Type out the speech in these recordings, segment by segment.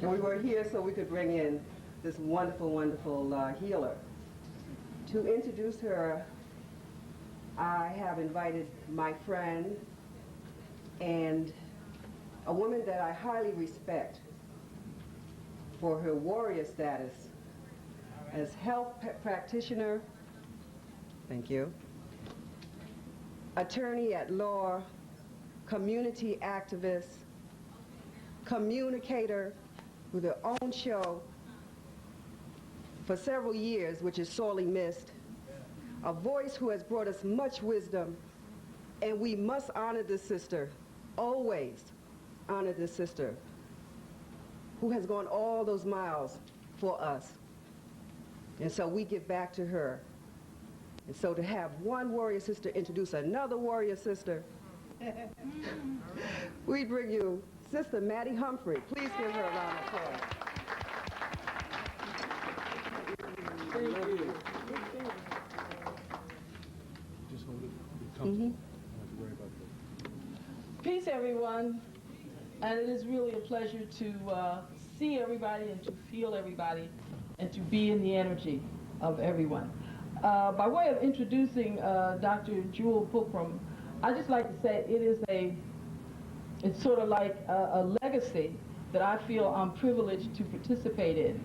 And we were here so we could bring in this wonderful, wonderful healer. To introduce her, I have invited my friend and a woman that I highly respect for her warrior status as health practitioner, thank you, attorney at law, community activist, communicator with her own show for several years, which is sorely missed, a voice who has brought us much wisdom, and we must honor this sister, always honor this sister, who has gone all those miles for us. And so we give back to her. And so to have one warrior sister introduce another warrior sister, we bring you Sister Maddie Humphrey. Please give her a round of applause. Thank you. Just hold it. It comes. Mm-hmm. I don't have to worry about that. Peace, everyone. And it is really a pleasure to see everybody and to feel everybody and to be in the energy of everyone. By way of introducing Dr. Jewel Pookrum, I just like to say it's sort of like a legacy that I feel I'm privileged to participate in.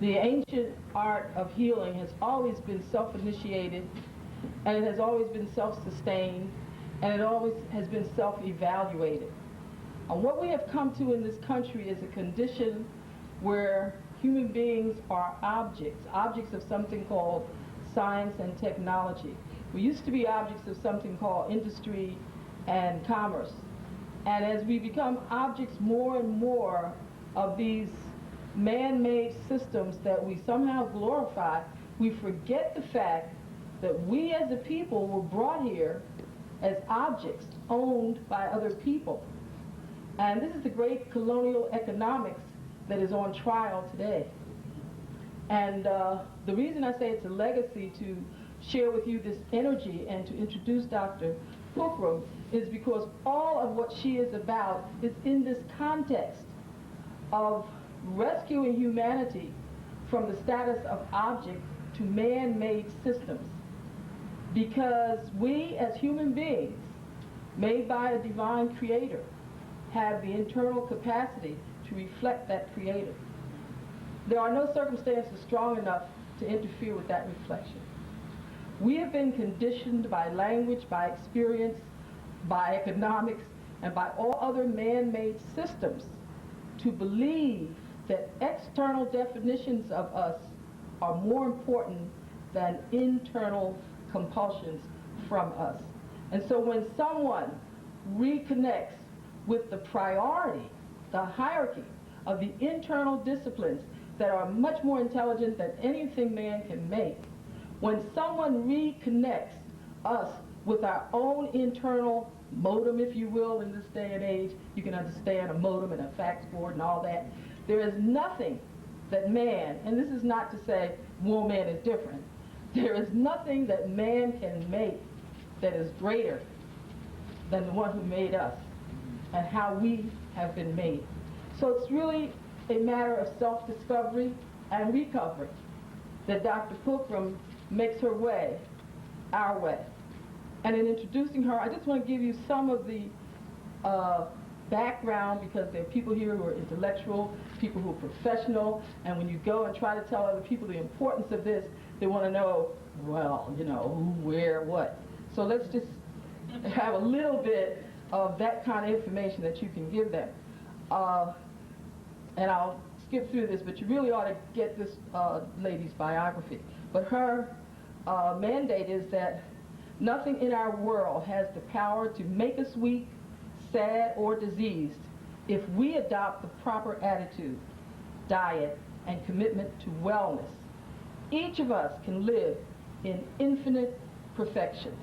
The ancient art of healing has always been self-initiated, and it has always been self-sustained, and it always has been self-evaluated. And what we have come to in this country is a condition where human beings are objects of something called science and technology. We used to be objects of something called industry and commerce. And as we become objects more and more of these man-made systems that we somehow glorify, we forget the fact that we as a people were brought here as objects owned by other people. And this is the great colonial economics that is on trial today. And the reason I say it's a legacy to share with you this energy and to introduce Dr. Pookrum is because all of what she is about is in this context of rescuing humanity from the status of object to man-made systems. Because we as human beings, made by a divine creator, have the internal capacity to reflect that creator. There are no circumstances strong enough to interfere with that reflection. We have been conditioned by language, by experience, by economics, and by all other man-made systems to believe that external definitions of us are more important than internal compulsions from us. And so when someone reconnects with the priority, the hierarchy of the internal disciplines that are much more intelligent than anything man can make, when someone reconnects us with our own internal modem, if you will, in this day and age, you can understand a modem and a fax board and all that, there is nothing that man, and this is not to say woman is different, there is nothing that man can make that is greater than the one who made us and how we have been made. So it's really a matter of self-discovery and recovery that Dr. Pookrum makes her way, our way. And in introducing her, I just want to give you some of the background, because there are people here who are intellectual, people who are professional, and when you go and try to tell other people the importance of this, they want to know, well, you know, who, where, what. So let's just have a little bit of that kind of information that you can give them. And I'll skip through this, but you really ought to get this lady's biography. But her mandate is that nothing in our world has the power to make us weak, sad, or diseased if we adopt the proper attitude, diet, and commitment to wellness. Each of us can live in infinite perfection.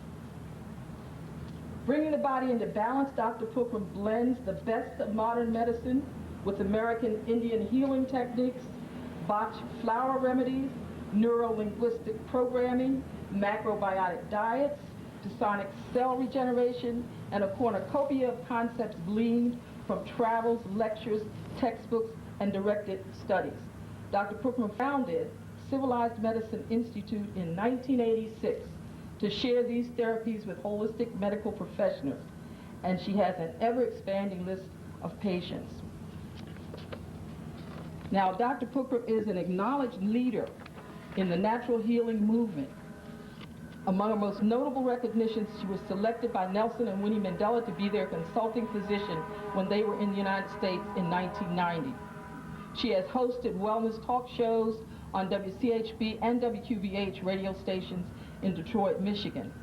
Bringing the body into balance, Dr. Pookrum blends the best of modern medicine with American Indian healing techniques, Bach flower remedies, neuro-linguistic programming, macrobiotic diets, sonic cell regeneration, and a cornucopia of concepts gleaned from travels, lectures, textbooks, and directed studies. Dr. Pookrum founded Civilized Medicine Institute in 1986 to share these therapies with holistic medical professionals, and she has an ever-expanding list of patients. Now, Dr. Pookrum is an acknowledged leader in the natural healing movement. Among her most notable recognitions, she was selected by Nelson and Winnie Mandela to be their consulting physician when they were in the United States in 1990. She has hosted wellness talk shows on WCHB and WQVH radio stations in Detroit, Michigan.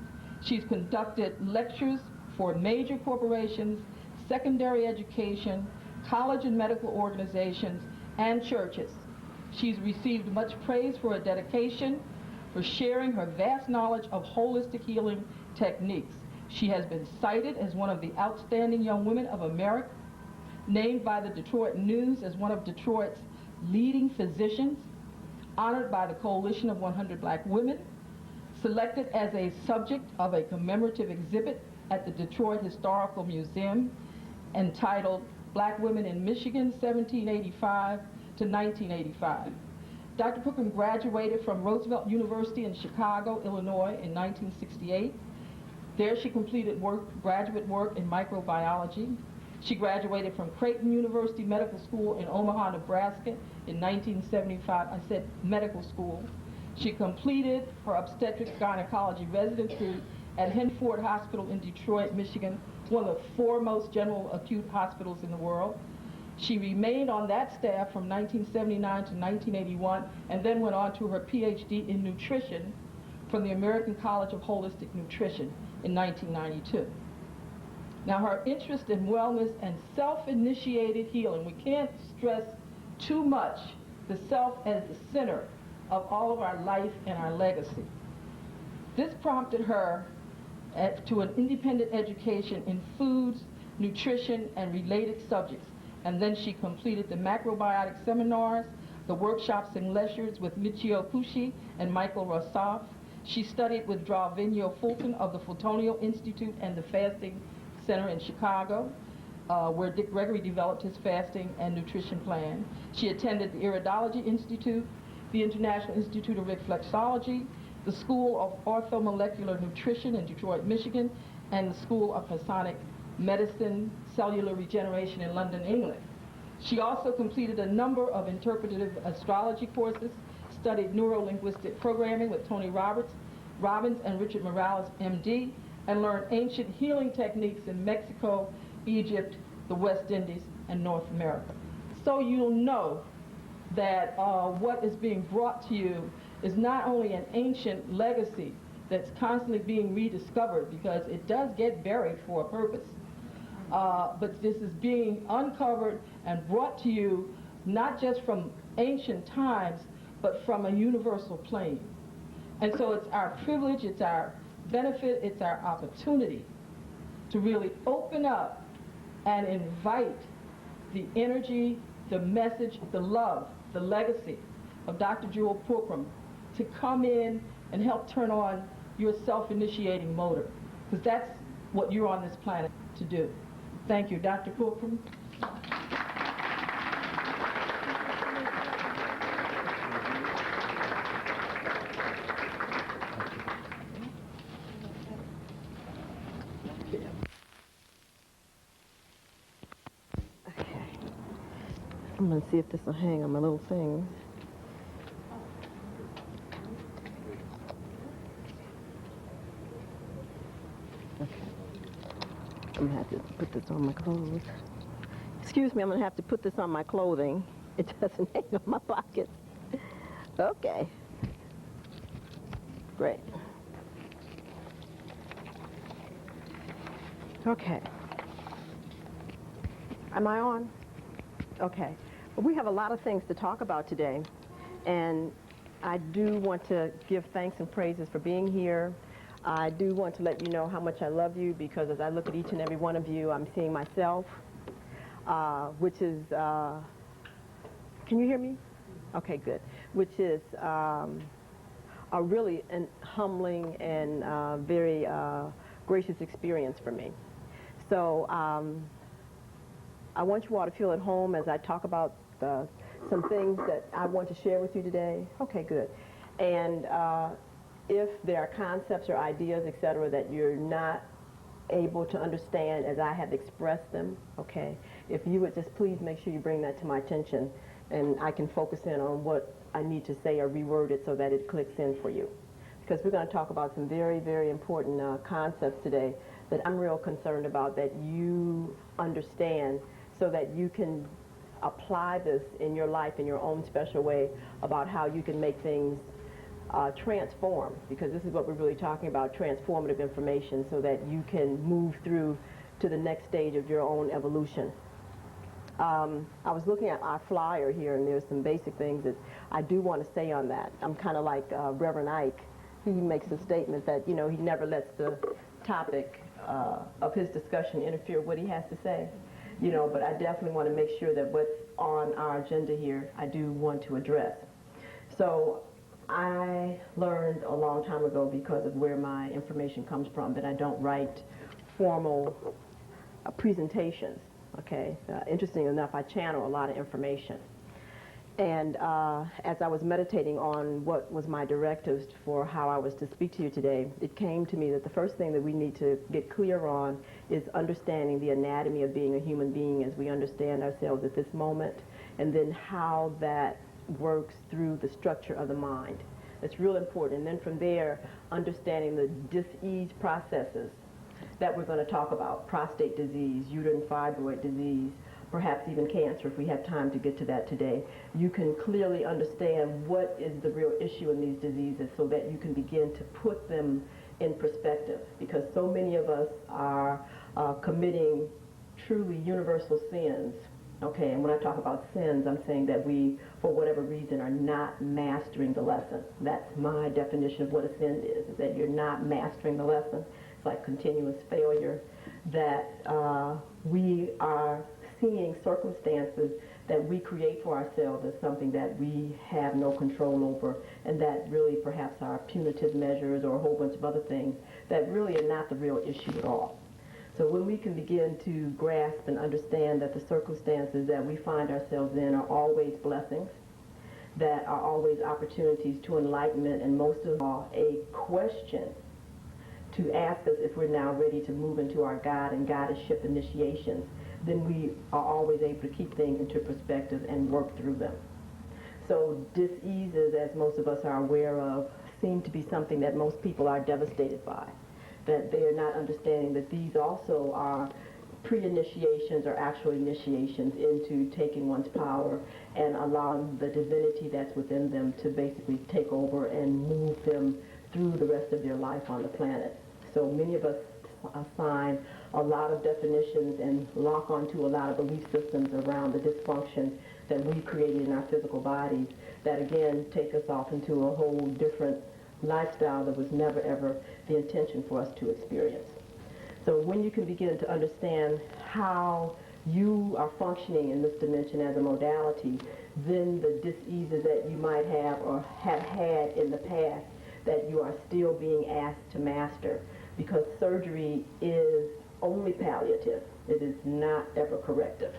She's conducted lectures for major corporations, secondary education, college and medical organizations, and churches. She's received much praise for her dedication, for sharing her vast knowledge of holistic healing techniques. She has been cited as one of the outstanding young women of America, named by the Detroit News as one of Detroit's leading physicians, honored by the Coalition of 100 Black Women, selected as a subject of a commemorative exhibit at the Detroit Historical Museum entitled Black Women in Michigan, 1785 to 1985. Dr. Pookrum graduated from Roosevelt University in Chicago, Illinois in 1968. There she completed graduate work in microbiology. She graduated from Creighton University Medical School in Omaha, Nebraska in 1975. I said medical school. She completed her obstetrics gynecology residency at Henford Hospital in Detroit, Michigan, one of the foremost general acute hospitals in the world. She remained on that staff from 1979 to 1981 and then went on to her PhD in nutrition from the American College of Holistic Nutrition in 1992. Now, her interest in wellness and self-initiated healing, we can't stress too much the self as the center of all of our life and our legacy. This prompted her to an independent education in foods, nutrition, and related subjects. And then she completed the macrobiotic seminars, the workshops and lectures with Michio Kushi and Michael Rossoff. She studied with J.E.W.E.L Fulton of the Fultonio Institute and the Fasting Center in Chicago, where Dick Gregory developed his fasting and nutrition plan. She attended the Iridology Institute, the International Institute of Reflexology, the School of Orthomolecular Nutrition in Detroit, Michigan, and the School of Masonic Medicine, Cellular Regeneration in London, England. She also completed a number of interpretative astrology courses, studied neuro-linguistic programming with Tony Robbins and Richard Morales, M.D., and learned ancient healing techniques in Mexico, Egypt, the West Indies, and North America. So you'll know that what is being brought to you is not only an ancient legacy that's constantly being rediscovered, because it does get buried for a purpose, but this is being uncovered and brought to you not just from ancient times, but from a universal plane. And so it's our privilege, it's our benefit, it's our opportunity to really open up and invite the energy, the message, the love, the legacy of Dr. Jewel Pookrum to come in and help turn on your self-initiating motor, because that's what you're on this planet to do. Thank you, Dr. Pookrum. I'm going to see if this will hang on my little thing. Okay. I'm going to have to put this on my clothes. Excuse me, I'm going to have to put this on my clothing. It doesn't hang on my pockets. Okay. Great. Okay. Am I on? Okay. Well, we have a lot of things to talk about today, and I do want to give thanks and praises for being here. I do want to let you know how much I love you, because as I look at each and every one of you, I'm seeing myself, which is, can you hear me? Okay, good. Which is a really an humbling and very gracious experience for me. So I want you all to feel at home as I talk about some things that I want to share with you today. Okay, good. And if there are concepts or ideas, etc., that you're not able to understand as I have expressed them, okay, if you would just please make sure you bring that to my attention, and I can focus in on what I need to say or reword it so that it clicks in for you. Because we're going to talk about some very, very important concepts today that I'm real concerned about that you understand so that you can apply this in your life in your own special way about how you can make things transform, because this is what we're really talking about, transformative information, so that you can move through to the next stage of your own evolution. I was looking at our flyer here, and there's some basic things that I do want to say on that. I'm kind of like Reverend Ike. He makes a statement that, you know, he never lets the topic of his discussion interfere with what he has to say. You know, but I definitely want to make sure that what's on our agenda here, I do want to address. So I learned a long time ago, because of where my information comes from, that I don't write formal presentations, okay? Interesting enough, I channel a lot of information. And as I was meditating on what was my directives for how I was to speak to you today, it came to me that the first thing that we need to get clear on is understanding the anatomy of being a human being as we understand ourselves at this moment, and then how that works through the structure of the mind. It's real important. And then from there, understanding the dis-ease processes that we're going to talk about: prostate disease, uterine fibroid disease, perhaps even cancer, if we have time to get to that today. You can clearly understand what is the real issue in these diseases so that you can begin to put them in perspective, because so many of us are committing truly universal sins. Okay, and when I talk about sins, I'm saying that we, for whatever reason, are not mastering the lesson. That's my definition of what a sin is that you're not mastering the lesson. It's like continuous failure, that we are seeing circumstances that we create for ourselves as something that we have no control over, and that really perhaps are punitive measures or a whole bunch of other things that really are not the real issue at all. So when we can begin to grasp and understand that the circumstances that we find ourselves in are always blessings, that are always opportunities to enlightenment, and most of all, a question to ask us if we're now ready to move into our God and goddess-ship initiations, then we are always able to keep things into perspective and work through them. So dis-eases, as most of us are aware of, seem to be something that most people are devastated by, that they are not understanding that these also are pre-initiations or actual initiations into taking one's power and allowing the divinity that's within them to basically take over and move them through the rest of their life on the planet. So many of us assign a lot of definitions and lock onto a lot of belief systems around the dysfunction that we created in our physical bodies that, again, take us off into a whole different lifestyle that was never, ever the intention for us to experience. So when you can begin to understand how you are functioning in this dimension as a modality, then the dis-eases that you might have or have had in the past that you are still being asked to master, because surgery is only palliative. It is not ever corrective.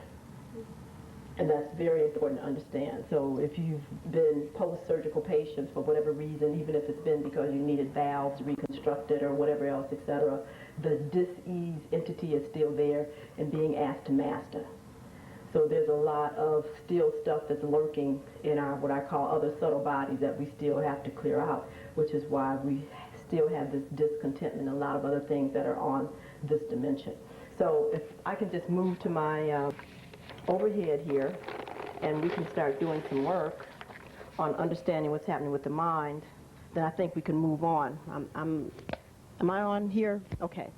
And that's very important to understand. So if you've been post-surgical patients for whatever reason, even if it's been because you needed valves reconstructed or whatever else, etc., the dis-ease entity is still there and being asked to master. So there's a lot of still stuff that's lurking in our, what I call, other subtle bodies that we still have to clear out, which is why we still have this discontentment and a lot of other things that are on this dimension. So if I can just move to my overhead here, and we can start doing some work on understanding what's happening with the mind, then I think we can move on. Am I on here? Okay.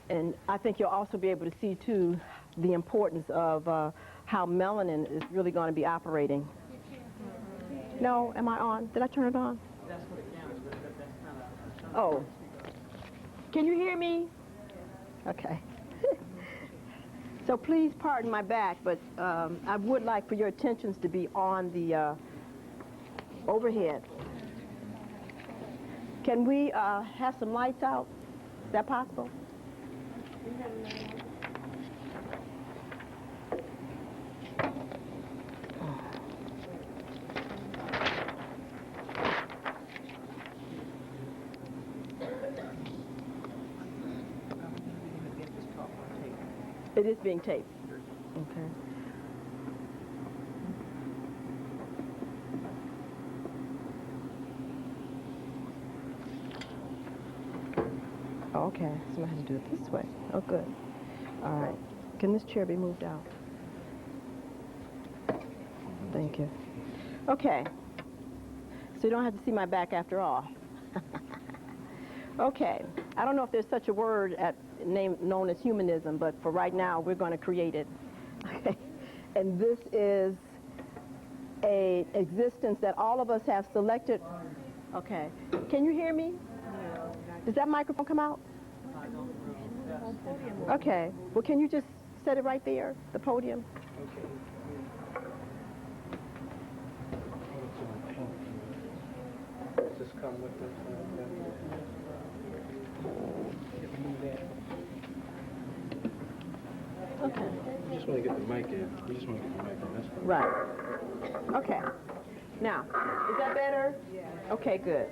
And I think you'll also be able to see, too, the importance of how melanin is really going to be operating. No, am I on? Did I turn it on? Oh. Can you hear me? Okay. So please pardon my back, but I would like for your attentions to be on the overhead. Can we have some lights out? Is that possible? It is being taped. Okay. Okay, so I have to do it this way. Oh, good. All right. Can this chair be moved out? Thank you. Okay. So you don't have to see my back after all. Okay. I don't know if there's such a word known as humanism, but for right now, we're going to create it. Okay. And this is a existence that all of us have selected. Okay. Can you hear me? Does that microphone come out? Okay. Well, can you just set it right there, the podium? Just come with us. Okay. We just want to get the mic in. That's fine. Right. Okay. Now, is that better? Yeah. Okay, good.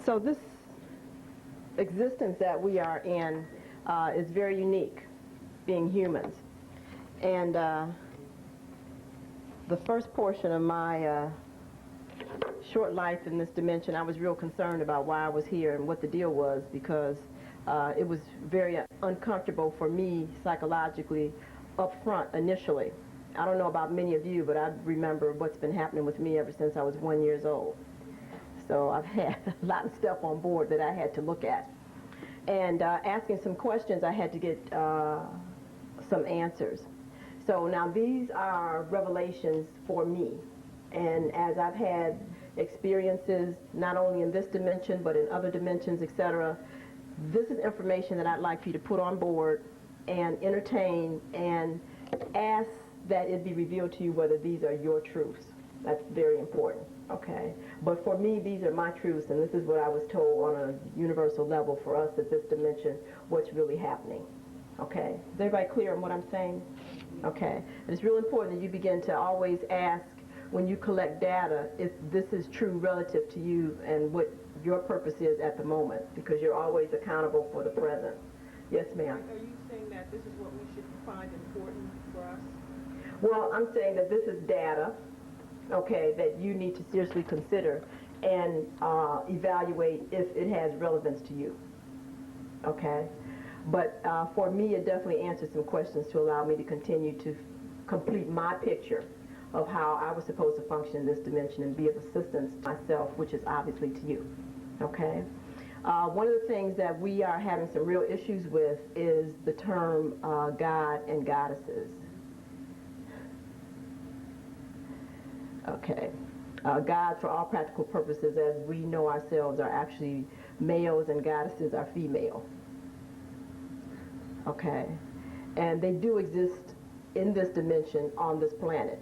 So this existence that we are in is very unique, being humans. And the first portion of my short life in this dimension, I was real concerned about why I was here and what the deal was, because it was very uncomfortable for me psychologically up front initially. I don't know about many of you, but I remember what's been happening with me ever since I was 1 year old. So I've had a lot of stuff on board that I had to look at. And asking some questions, I had to get some answers. So now these are revelations for me. And as I've had experiences, not only in this dimension, but in other dimensions, etc., this is information that I'd like for you to put on board and entertain and ask that it be revealed to you whether these are your truths. That's very important, okay? But for me, these are my truths, and this is what I was told on a universal level for us at this dimension, what's really happening, okay? Is everybody clear on what I'm saying? Okay. And it's real important that you begin to always ask when you collect data if this is true relative to you and what your purpose is at the moment, because you're always accountable for the present. Yes, ma'am. Are you saying that this is what we should find important for us? Well, I'm saying that this is data, okay, that you need to seriously consider and evaluate if it has relevance to you, okay? But for me, it definitely answers some questions to allow me to continue to complete my picture of how I was supposed to function in this dimension and be of assistance to myself, which is obviously to you, okay? One of the things that we are having some real issues with is the term God and goddesses. Okay. Gods, for all practical purposes, as we know ourselves, are actually males and goddesses are female. Okay. And they do exist in this dimension on this planet.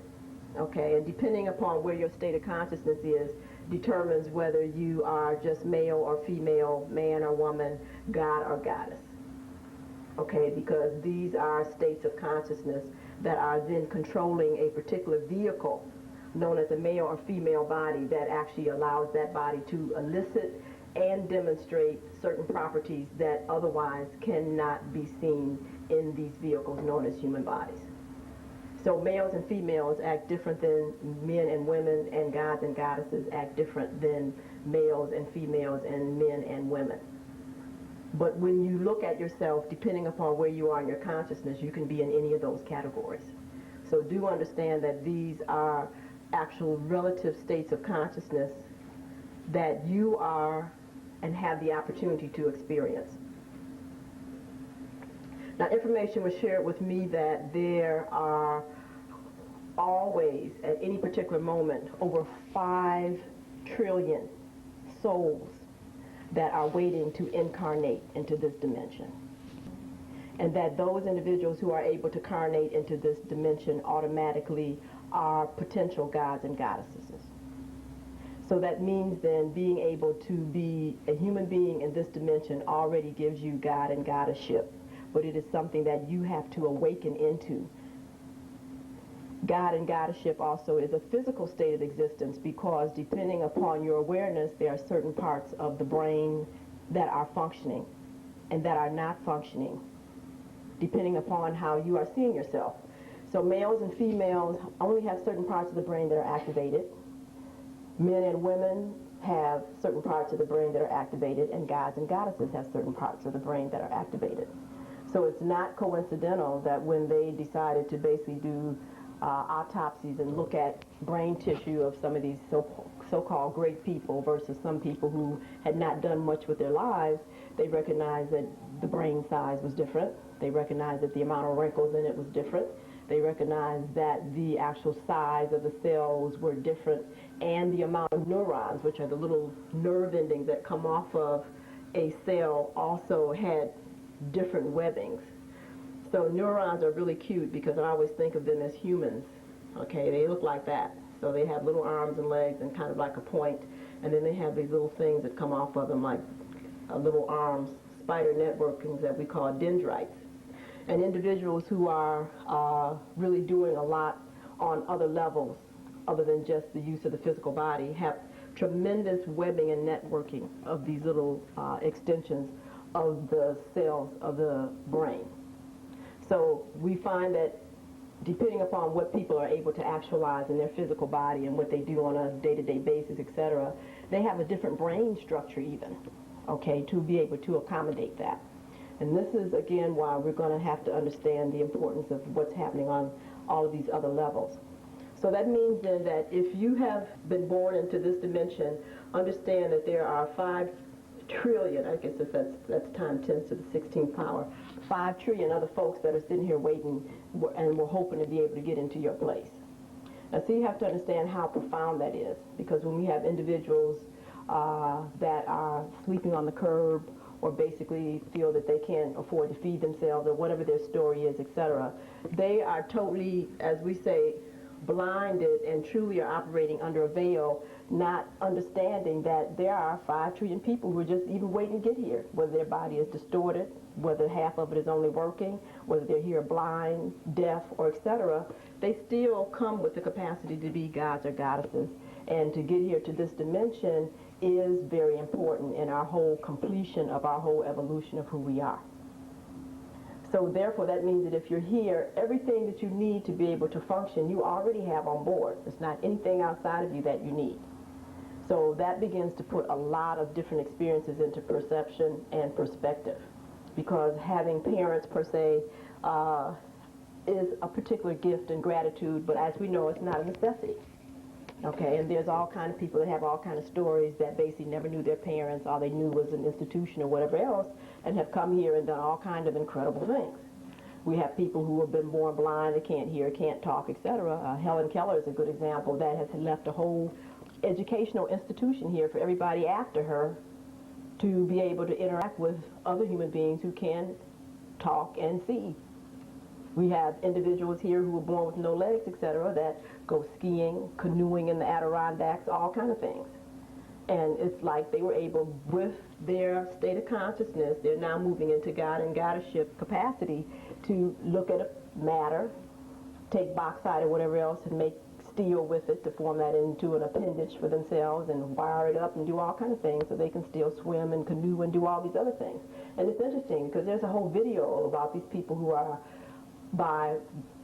Okay. And depending upon where your state of consciousness is, determines whether you are just male or female, man or woman, god or goddess. Okay. Because these are states of consciousness that are then controlling a particular vehicle known as a male or female body that actually allows that body to elicit and demonstrate certain properties that otherwise cannot be seen in these vehicles known as human bodies. So males and females act different than men and women, and gods and goddesses act different than males and females and men and women. But when you look at yourself, depending upon where you are in your consciousness, you can be in any of those categories. So do understand that these are actual relative states of consciousness that you are and have the opportunity to experience. Now, information was shared with me that there are always, at any particular moment, over 5 trillion souls that are waiting to incarnate into this dimension. And that those individuals who are able to incarnate into this dimension automatically are potential gods and goddesses. So that means then being able to be a human being in this dimension already gives you god and goddessship, but it is something that you have to awaken into. God and goddessship also is a physical state of existence, because depending upon your awareness, there are certain parts of the brain that are functioning and that are not functioning depending upon how you are seeing yourself. So males and females only have certain parts of the brain that are activated. Men and women have certain parts of the brain that are activated, and gods and goddesses have certain parts of the brain that are activated. So it's not coincidental that when they decided to basically do autopsies and look at brain tissue of some of these so-called great people versus some people who had not done much with their lives, they recognized that the brain size was different. They recognized that the amount of wrinkles in it was different. They recognized that the actual size of the cells were different, and the amount of neurons, which are the little nerve endings that come off of a cell, also had different webbings. So neurons are really cute because I always think of them as humans. Okay, they look like that. So they have little arms and legs and kind of like a point, and then they have these little things that come off of them like little arms, spider networkings that we call dendrites. And individuals who are really doing a lot on other levels other than just the use of the physical body have tremendous webbing and networking of these little extensions of the cells of the brain. So we find that depending upon what people are able to actualize in their physical body and what they do on a day-to-day basis, etc., they have a different brain structure even, okay, to be able to accommodate that. And this is, again, why we're going to have to understand the importance of what's happening on all of these other levels. So that means then that if you have been born into this dimension, understand that there are 5 trillion, I guess if that's times 10 to the 16th power, 5 trillion other folks that are sitting here waiting and we're hoping to be able to get into your place. Now, so you have to understand how profound that is, because when we have individuals that are sleeping on the curb or basically feel that they can't afford to feed themselves or whatever their story is, etc., they are totally, as we say, blinded and truly are operating under a veil, not understanding that there are 5 trillion people who are just even waiting to get here, whether their body is distorted, whether half of it is only working, whether they're here blind, deaf, or etc., they still come with the capacity to be gods or goddesses. And to get here to this dimension is very important in our whole completion of our whole evolution of who we are. So therefore, that means that if you're here, everything that you need to be able to function, you already have on board. There's not anything outside of you that you need. So that begins to put a lot of different experiences into perception and perspective, because having parents, per se, is a particular gift and gratitude, but as we know, it's not a necessity. Okay, and there's all kinds of people that have all kinds of stories that basically never knew their parents, all they knew was an institution or whatever else, and have come here and done all kinds of incredible things. We have people who have been born blind, they can't hear, can't talk, etc. Helen Keller is a good example that has left a whole educational institution here for everybody after her to be able to interact with other human beings who can talk and see. We have individuals here who were born with no legs, etc., that go skiing, canoeing in the Adirondacks, all kinds of things. And it's like they were able, with their state of consciousness, they're now moving into God and goddessship capacity to look at a matter, take bauxite or whatever else and make steel with it to form that into an appendage for themselves and wire it up and do all kinds of things so they can still swim and canoe and do all these other things. And it's interesting because there's a whole video about these people who are, by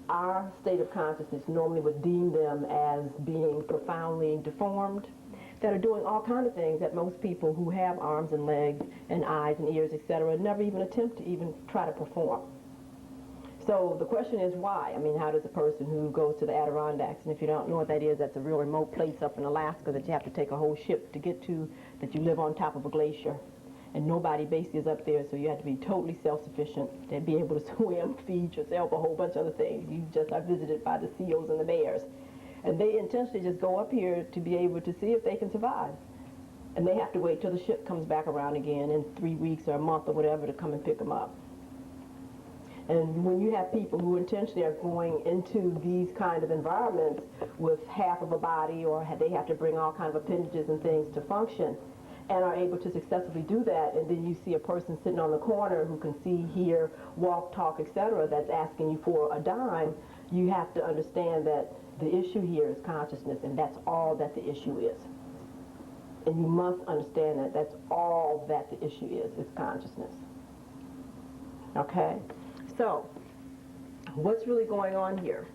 our state of consciousness, normally would deem them as being profoundly deformed, that are doing all kinds of things that most people who have arms and legs and eyes and ears, etc., never even attempt to even try to perform. So the question is why? I mean, how does a person who goes to the Adirondacks, and if you don't know what that is, that's a real remote place up in Alaska that you have to take a whole ship to get to, that you live on top of a glacier. And nobody basically is up there, so you have to be totally self-sufficient to be able to swim, feed yourself, a whole bunch of other things. You just are visited by the seals and the bears. And they intentionally just go up here to be able to see if they can survive. And they have to wait till the ship comes back around again in 3 weeks or a month or whatever to come and pick them up. And when you have people who intentionally are going into these kind of environments with half of a body, or they have to bring all kinds of appendages and things to function, and are able to successfully do that, and then you see a person sitting on the corner who can see, hear, walk, talk, etc., that's asking you for a dime, you have to understand that the issue here is consciousness, and that's all that the issue is. And you must understand that that's all that the issue is consciousness. Okay? So, what's really going on here?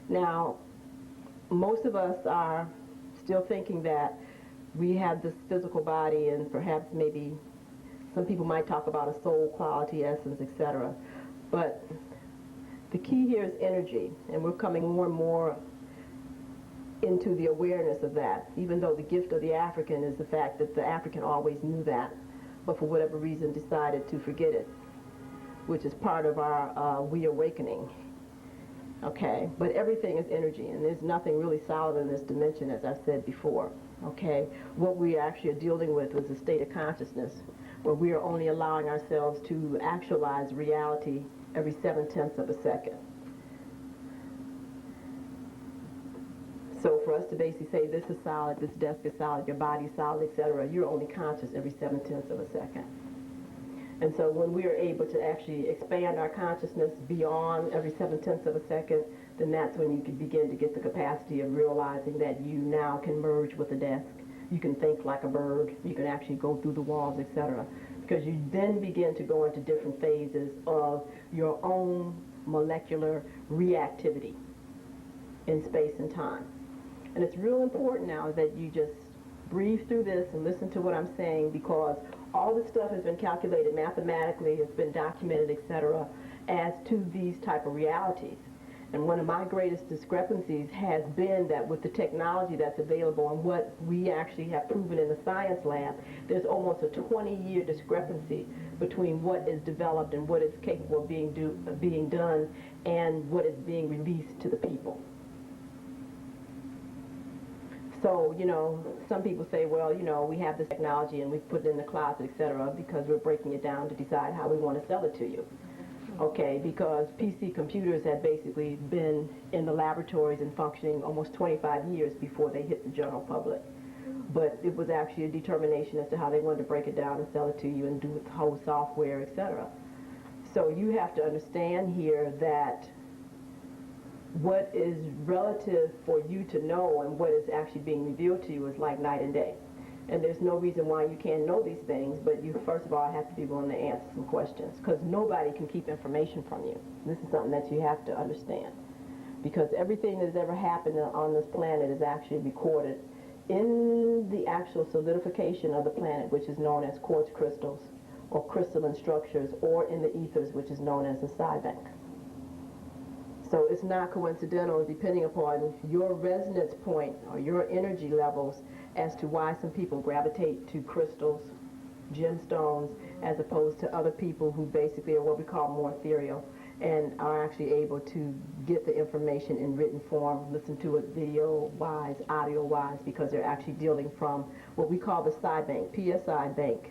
Now, most of us are still thinking that we have this physical body, and perhaps maybe some people might talk about a soul quality, essence, etc. But the key here is energy, and we're coming more and more into the awareness of that, even though the gift of the African is the fact that the African always knew that, but for whatever reason decided to forget it, which is part of our reawakening. Okay, but everything is energy, and there's nothing really solid in this dimension, as I've said before. Okay, what we actually are dealing with is a state of consciousness where we are only allowing ourselves to actualize reality every 7/10 of a second. So for us to basically say this is solid, this desk is solid, your body's solid, etc., you're only conscious every 7/10 of a second. And so when we are able to actually expand our consciousness beyond every 7/10 of a second, then that's when you can begin to get the capacity of realizing that you now can merge with the desk. You can think like a bird. You can actually go through the walls, etc. Because you then begin to go into different phases of your own molecular reactivity in space and time. And it's real important now that you just breathe through this and listen to what I'm saying, because all this stuff has been calculated mathematically, it's been documented, etc., as to these type of realities. And one of my greatest discrepancies has been that with the technology that's available and what we actually have proven in the science lab, there's almost a 20-year discrepancy between what is developed and what is capable of being done and what is being released to the people. So, some people say, well, we have this technology and we put it in the closet, etc., because we're breaking it down to decide how we want to sell it to you. Okay, because PC computers had basically been in the laboratories and functioning almost 25 years before they hit the general public. But it was actually a determination as to how they wanted to break it down and sell it to you and do the whole software, etc. So you have to understand here that what is relative for you to know and what is actually being revealed to you is like night and day. And there's no reason why you can't know these things, but you first of all have to be willing to answer some questions, because nobody can keep information from you. This is something that you have to understand, because everything that has ever happened on this planet is actually recorded in the actual solidification of the planet, which is known as quartz crystals or crystalline structures, or in the ethers, which is known as the psi bank. So it's not coincidental, depending upon your resonance point or your energy levels, as to why some people gravitate to crystals, gemstones, as opposed to other people who basically are what we call more ethereal and are actually able to get the information in written form, listen to it video-wise, audio-wise, because they're actually dealing from what we call the psi bank, PSI bank.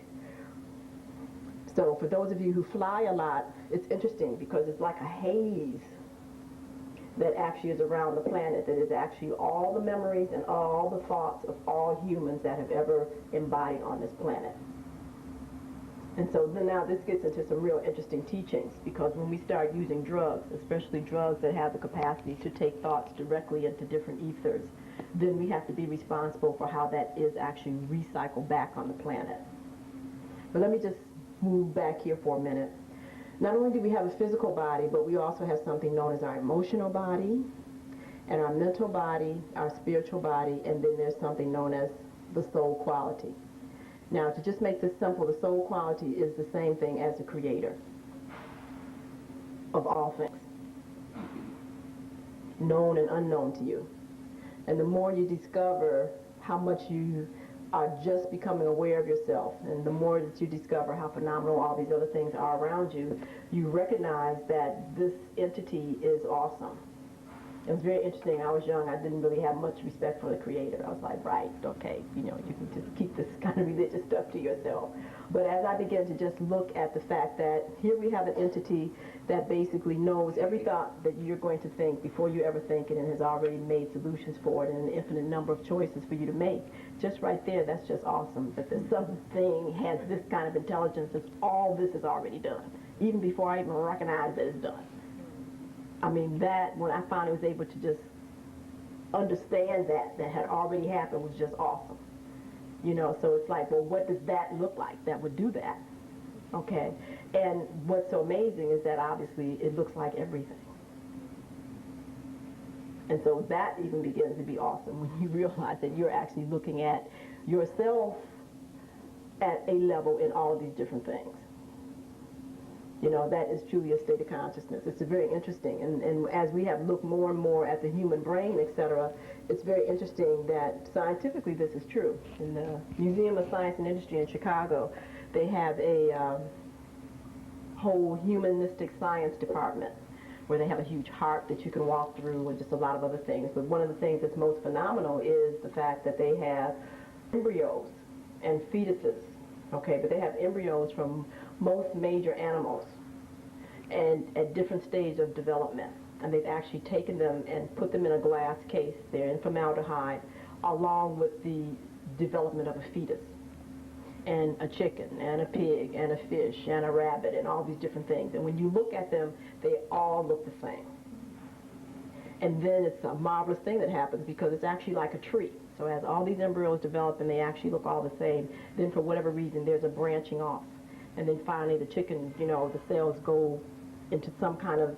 So for those of you who fly a lot, it's interesting because it's like a haze that actually is around the planet, that is actually all the memories and all the thoughts of all humans that have ever embodied on this planet. And so then now this gets into some real interesting teachings, because when we start using drugs, especially drugs that have the capacity to take thoughts directly into different ethers, then we have to be responsible for how that is actually recycled back on the planet. But let me just move back here for a minute. Not only do we have a physical body, but we also have something known as our emotional body, and our mental body, our spiritual body, and then there's something known as the soul quality. Now, to just make this simple, the soul quality is the same thing as the creator of all things, known and unknown to you. And the more you discover how much you are just becoming aware of yourself, and the more that you discover how phenomenal all these other things are around you, you recognize that this entity is awesome. It was very interesting. I was young. I didn't really have much respect for the creator. I was like, right, okay, you can just keep this kind of religious stuff to yourself. But as I began to just look at the fact that here we have an entity that basically knows every thought that you're going to think before you ever think it, and has already made solutions for it and an infinite number of choices for you to make. Just right there, that's just awesome. That there's something has this kind of intelligence, that all this is already done, even before I even recognize that it's done. I mean, that, when I finally was able to just understand that had already happened, was just awesome. So it's like, well, what does that look like that would do that? Okay, and what's so amazing is that obviously it looks like everything. And so that even begins to be awesome when you realize that you're actually looking at yourself at a level in all of these different things. You know, that is truly a state of consciousness. It's very interesting. And as we have looked more and more at the human brain, etc., it's very interesting that scientifically this is true. In the Museum of Science and Industry in Chicago, they have a whole humanistic science department where they have a huge heart that you can walk through and just a lot of other things. But one of the things that's most phenomenal is the fact that they have embryos and fetuses, okay, but they have embryos from most major animals and at different stages of development. And they've actually taken them and put them in a glass case. They're in formaldehyde along with the development of a fetus and a chicken and a pig and a fish and a rabbit and all these different things. And when you look at them, they all look the same. And then it's a marvelous thing that happens because it's actually like a tree. So as all these embryos develop and they actually look all the same, then for whatever reason there's a branching off. And then finally the chicken, you know, the cells go into some kind of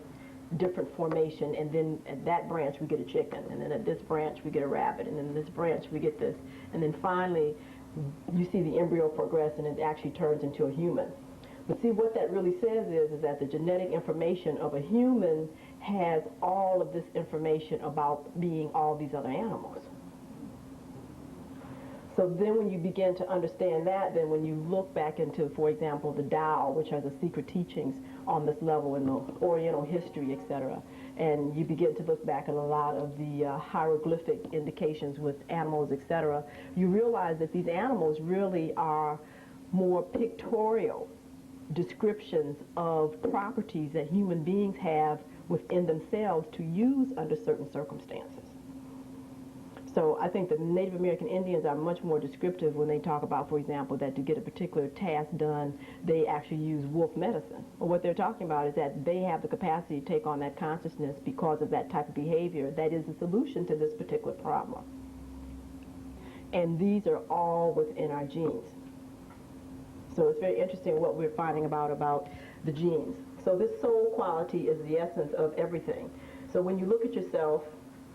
different formation, and then at that branch we get a chicken, and then at this branch we get a rabbit, and then this branch we get this. And then finally you see the embryo progress and it actually turns into a human. But see, what that really says is that the genetic information of a human has all of this information about being all these other animals. So then when you begin to understand that, then when you look back into, for example, the Tao, which are the secret teachings on this level in the Oriental history, etc., and you begin to look back at a lot of the hieroglyphic indications with animals, etc., you realize that these animals really are more pictorial descriptions of properties that human beings have within themselves to use under certain circumstances. So I think the Native American Indians are much more descriptive when they talk about, for example, that to get a particular task done, they actually use wolf medicine. Well, what they're talking about is that they have the capacity to take on that consciousness because of that type of behavior that is the solution to this particular problem. And these are all within our genes. So it's very interesting what we're finding about the genes. So this soul quality is the essence of everything. So when you look at yourself,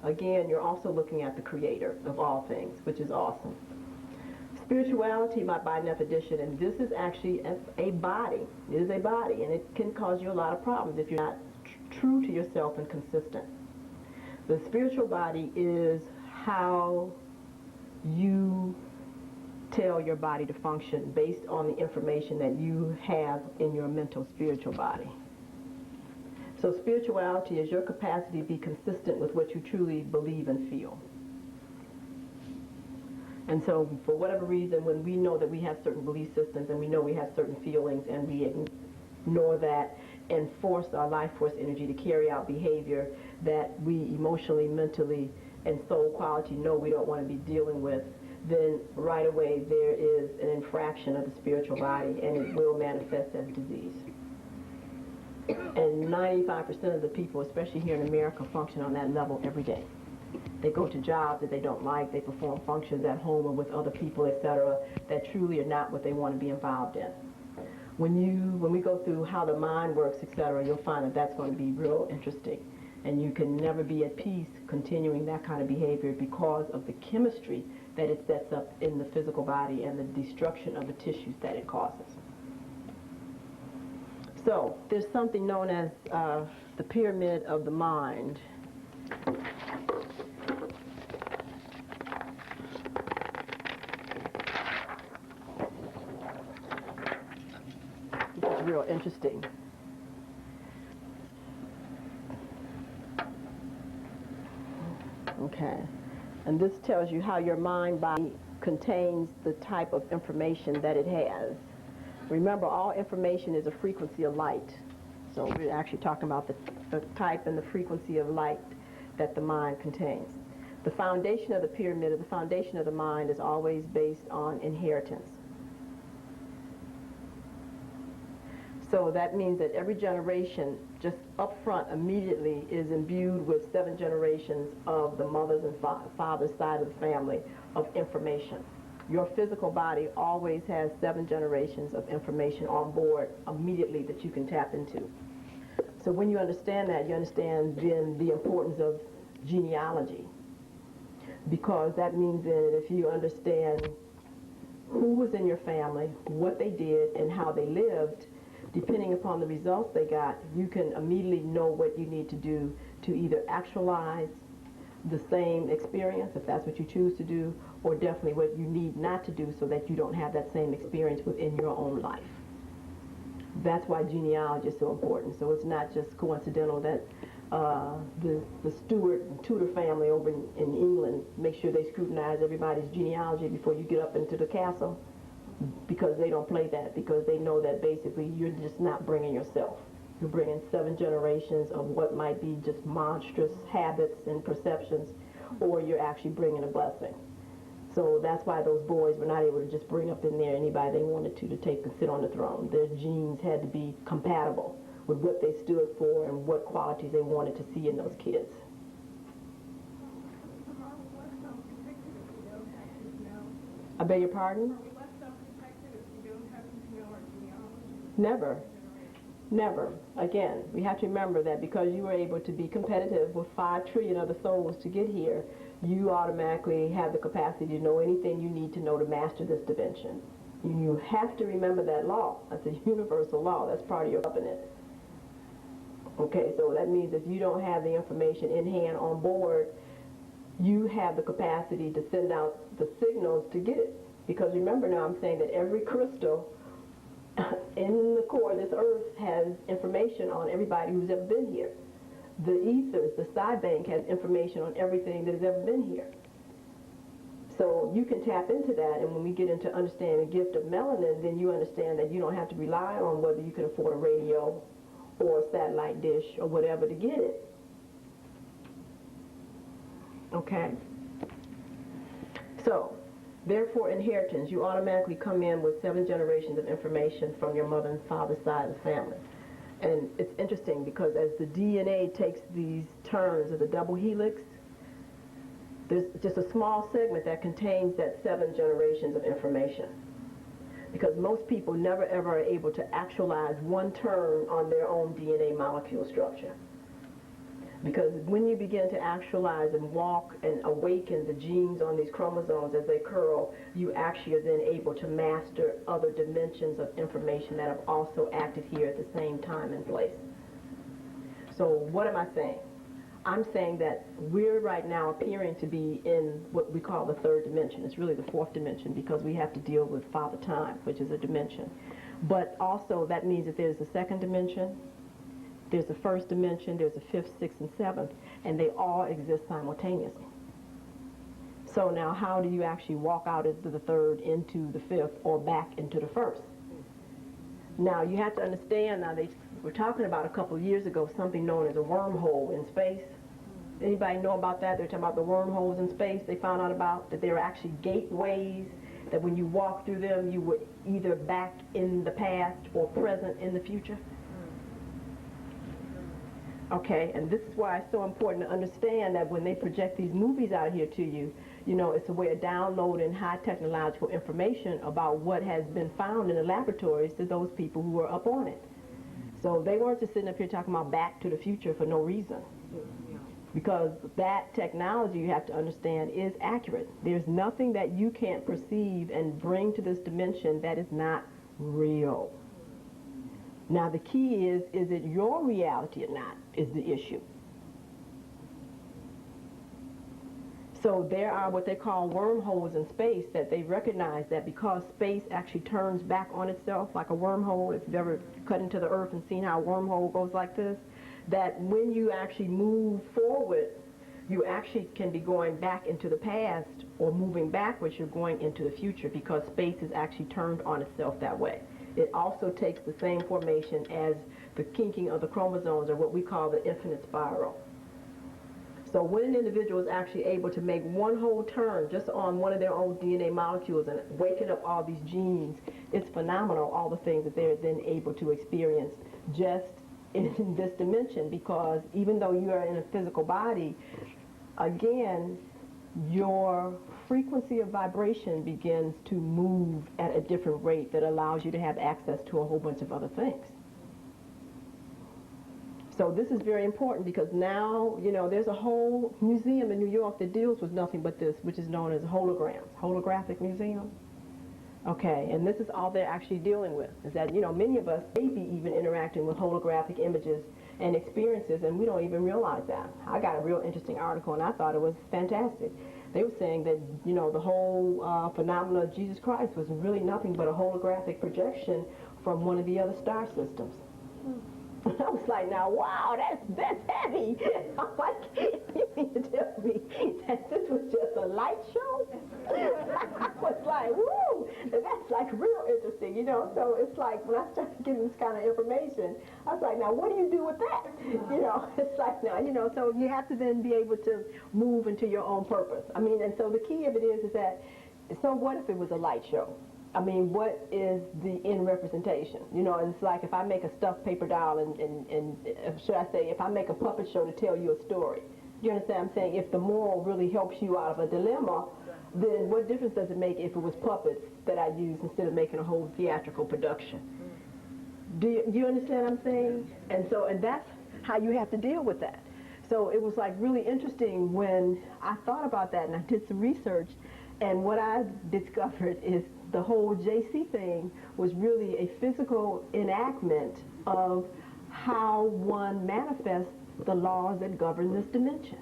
again, you're also looking at the creator of all things, which is awesome. Spirituality, by definition, and this is actually a body. It is a body, and it can cause you a lot of problems if you're not true to yourself and consistent. The spiritual body is how you tell your body to function based on the information that you have in your mental spiritual body. So spirituality is your capacity to be consistent with what you truly believe and feel. And so for whatever reason, when we know that we have certain belief systems and we know we have certain feelings and we ignore that and force our life force energy to carry out behavior that we emotionally, mentally, and soul quality know we don't want to be dealing with, then right away there is an infraction of the spiritual body and it will manifest as disease. And 95% of the people, especially here in America, function on that level every day. They go to jobs that they don't like, they perform functions at home or with other people, etc., that truly are not what they want to be involved in. When we go through how the mind works, etc., you'll find that that's going to be real interesting. And you can never be at peace continuing that kind of behavior because of the chemistry that it sets up in the physical body and the destruction of the tissues that it causes. So there's something known as the pyramid of the mind. This is real interesting. Okay, and this tells you how your mind body contains the type of information that it has. Remember, all information is a frequency of light. So we're actually talking about the type and the frequency of light that the mind contains. The foundation of the pyramid, or the foundation of the mind, is always based on inheritance. So that means that every generation, just up front, immediately, is imbued with 7 generations of the mother's and father's side of the family of information. your physical body always has 7 generations of information on board immediately that you can tap into. So when you understand that, you understand then the importance of genealogy, because that means that if you understand who was in your family, what they did, and how they lived, depending upon the results they got, you can immediately know what you need to do to either actualize the same experience, if that's what you choose to do, or definitely what you need not to do so that you don't have that same experience within your own life. That's why genealogy is so important. So it's not just coincidental that the Stuart and Tudor family over in England make sure they scrutinize everybody's genealogy before you get up into the castle, because they don't play that, because they know that basically you're just not bringing yourself. You're bringing 7 generations of what might be just monstrous habits and perceptions, or you're actually bringing a blessing. So that's why those boys were not able to just bring up in there anybody they wanted to take and sit on the throne. Their genes had to be compatible with what they stood for and what qualities they wanted to see in those kids. I beg your pardon? Never. Never. Again, we have to remember that because you were able to be competitive with 5 trillion other souls to get here, you automatically have the capacity to know anything you need to know to master this dimension. You have to remember that law. That's a universal law. That's part of your covenant. Okay, so that means if you don't have the information in hand on board, you have the capacity to send out the signals to get it. Because remember now, I'm saying that every crystal in the core of this earth has information on everybody who's ever been here. The ethers, the side bank, has information on everything that has ever been here. So you can tap into that, and when we get into understanding the gift of melanin, then you understand that you don't have to rely on whether you can afford a radio or a satellite dish or whatever to get it. Okay? So, therefore, inheritance, you automatically come in with 7 generations of information from your mother and father's side of the family. And it's interesting because as the DNA takes these turns of the double helix, there's just a small segment that contains that 7 generations of information. Because most people never ever are able to actualize one turn on their own DNA molecule structure. Because when you begin to actualize and walk and awaken the genes on these chromosomes as they curl, you actually are then able to master other dimensions of information that have also acted here at the same time and place. So what am I saying? I'm saying that we're right now appearing to be in what we call the 3rd dimension. It's really the 4th dimension because we have to deal with Father Time, which is a dimension. But also that means that there's a 2nd dimension, there's a 1st dimension, there's a 5th, 6th, and 7th, and they all exist simultaneously. So now how do you actually walk out into the 3rd, into the 5th, or back into the 1st? Now you have to understand, now they were talking about a couple of years ago something known as a wormhole in space. Anybody know about that? They're talking about the wormholes in space. They found out about that there are actually gateways that when you walk through them you were either back in the past or present in the future. Okay, and this is why it's so important to understand that when they project these movies out here to you, you know, it's a way of downloading high technological information about what has been found in the laboratories to those people who are up on it. So they weren't just sitting up here talking about Back to the Future for no reason. Because that technology, you have to understand, is accurate. There's nothing that you can't perceive and bring to this dimension that is not real. Now the key is it your reality or not is the issue. So there are what they call wormholes in space that they recognize that because space actually turns back on itself like a wormhole, if you've ever cut into the earth and seen how a wormhole goes like this, that when you actually move forward, you actually can be going back into the past, or moving backwards, you're going into the future because space is actually turned on itself that way. It also takes the same formation as the kinking of the chromosomes, or what we call the infinite spiral. So when an individual is actually able to make one whole turn just on one of their own DNA molecules and waking up all these genes, it's phenomenal, all the things that they're then able to experience just in this dimension. Because even though you are in a physical body, again, your frequency of vibration begins to move at a different rate that allows you to have access to a whole bunch of other things. So this is very important because now, you know, there's a whole museum in New York that deals with nothing but this, which is known as holograms, holographic museum. Okay, and this is all they're actually dealing with, is that, you know, many of us may be even interacting with holographic images and experiences, and we don't even realize that. I got a real interesting article, and I thought it was fantastic. They were saying that, you know, the whole phenomenon of Jesus Christ was really nothing but a holographic projection from one of the other star systems. I was like, now, wow, that's heavy. I'm like, you mean to tell me that this was just a light show? I was like, woo, that's like real interesting, you know. So it's like when I started getting this kind of information, I was like, now, what do you do with that? You know, it's like, now, you know, so you have to then be able to move into your own purpose. I mean, and so the key of it is that, so what if it was a light show? I mean, what is the end representation? You know, it's like if I make a stuffed paper doll and should I say, if I make a puppet show to tell you a story. Do you understand what I'm saying? If the moral really helps you out of a dilemma, then what difference does it make if it was puppets that I use instead of making a whole theatrical production? Do you understand what I'm saying? And that's how you have to deal with that. So it was like really interesting when I thought about that and I did some research, and what I discovered is the whole JC thing was really a physical enactment of how one manifests the laws that govern this dimension.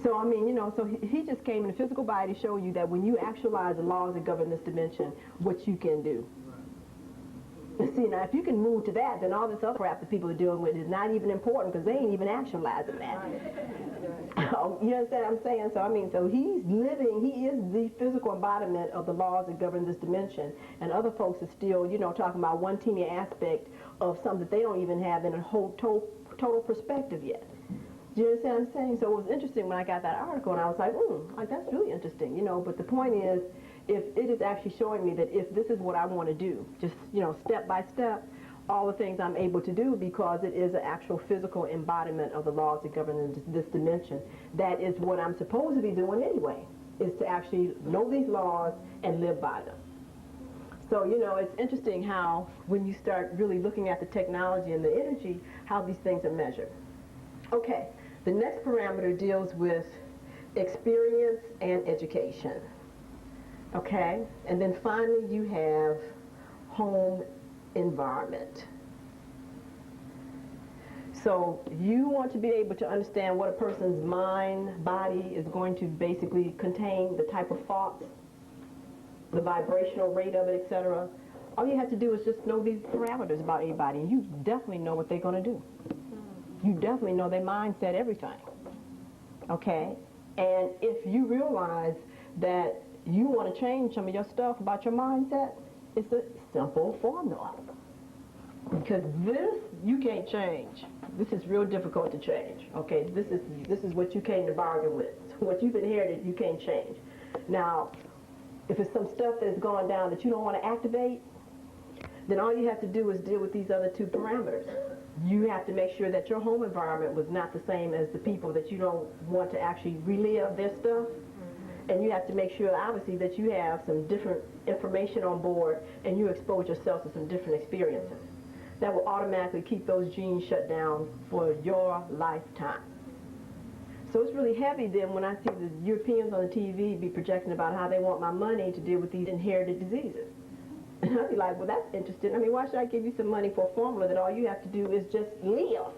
So, I mean, you know, so he just came in a physical body to show you that when you actualize the laws that govern this dimension, what you can do. See, now, if you can move to that, then all this other crap that people are dealing with is not even important because they ain't even actualizing that. You understand what I'm saying? So, I mean, so he's living, he is the physical embodiment of the laws that govern this dimension. And other folks are still, you know, talking about one teeny aspect of something that they don't even have in a whole total perspective yet. Do you understand what I'm saying? So it was interesting when I got that article, and I was like, like, that's really interesting, you know. But the point is, if it is actually showing me that if this is what I want to do, just, you know, step by step, all the things I'm able to do because it is an actual physical embodiment of the laws that govern this dimension. That is what I'm supposed to be doing anyway, is to actually know these laws and live by them. So, you know, it's interesting how when you start really looking at the technology and the energy, how these things are measured. Okay, the next parameter deals with experience and education. Okay, and then finally you have home environment. So you want to be able to understand what a person's mind, body is going to basically contain, the type of thoughts, the vibrational rate of it, etc. All you have to do is just know these parameters about anybody, and you definitely know what they're going to do. You definitely know their mindset, everything. Okay? And if you realize that you want to change some of your stuff about your mindset, it's a simple formula. Because this, you can't change. This is real difficult to change. Okay? This is what you came to bargain with. So what you've inherited, you can't change. Now, if it's some stuff that's gone down that you don't want to activate, then all you have to do is deal with these other two parameters. You have to make sure that your home environment was not the same as the people that you don't want to actually relive their stuff. And you have to make sure, obviously, that you have some different information on board and you expose yourself to some different experiences. That will automatically keep those genes shut down for your lifetime. So it's really heavy then when I see the Europeans on the TV be projecting about how they want my money to deal with these inherited diseases. And I'd be like, well, that's interesting. I mean, why should I give you some money for a formula that all you have to do is just live?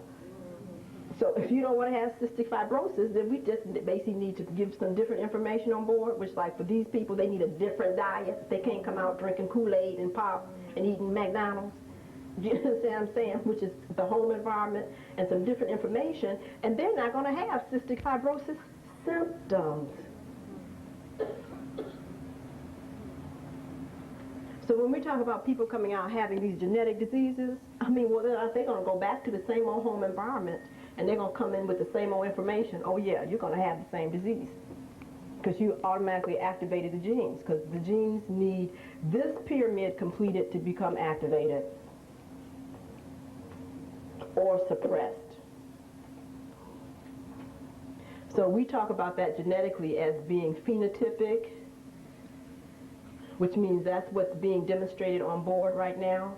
So if you don't want to have cystic fibrosis, then we just basically need to give some different information on board, which, like, for these people, they need a different diet. They can't come out drinking Kool-Aid and pop and eating McDonald's. Do you understand what I'm saying? Which is the home environment and some different information, and they're not going to have cystic fibrosis symptoms. So when we talk about people coming out having these genetic diseases, I mean, well, they're going to go back to the same old home environment, and they're going to come in with the same old information. Oh, yeah, you're going to have the same disease because you automatically activated the genes, because the genes need this pyramid completed to become activated or suppressed. So we talk about that genetically as being phenotypic, which means that's what's being demonstrated on board right now.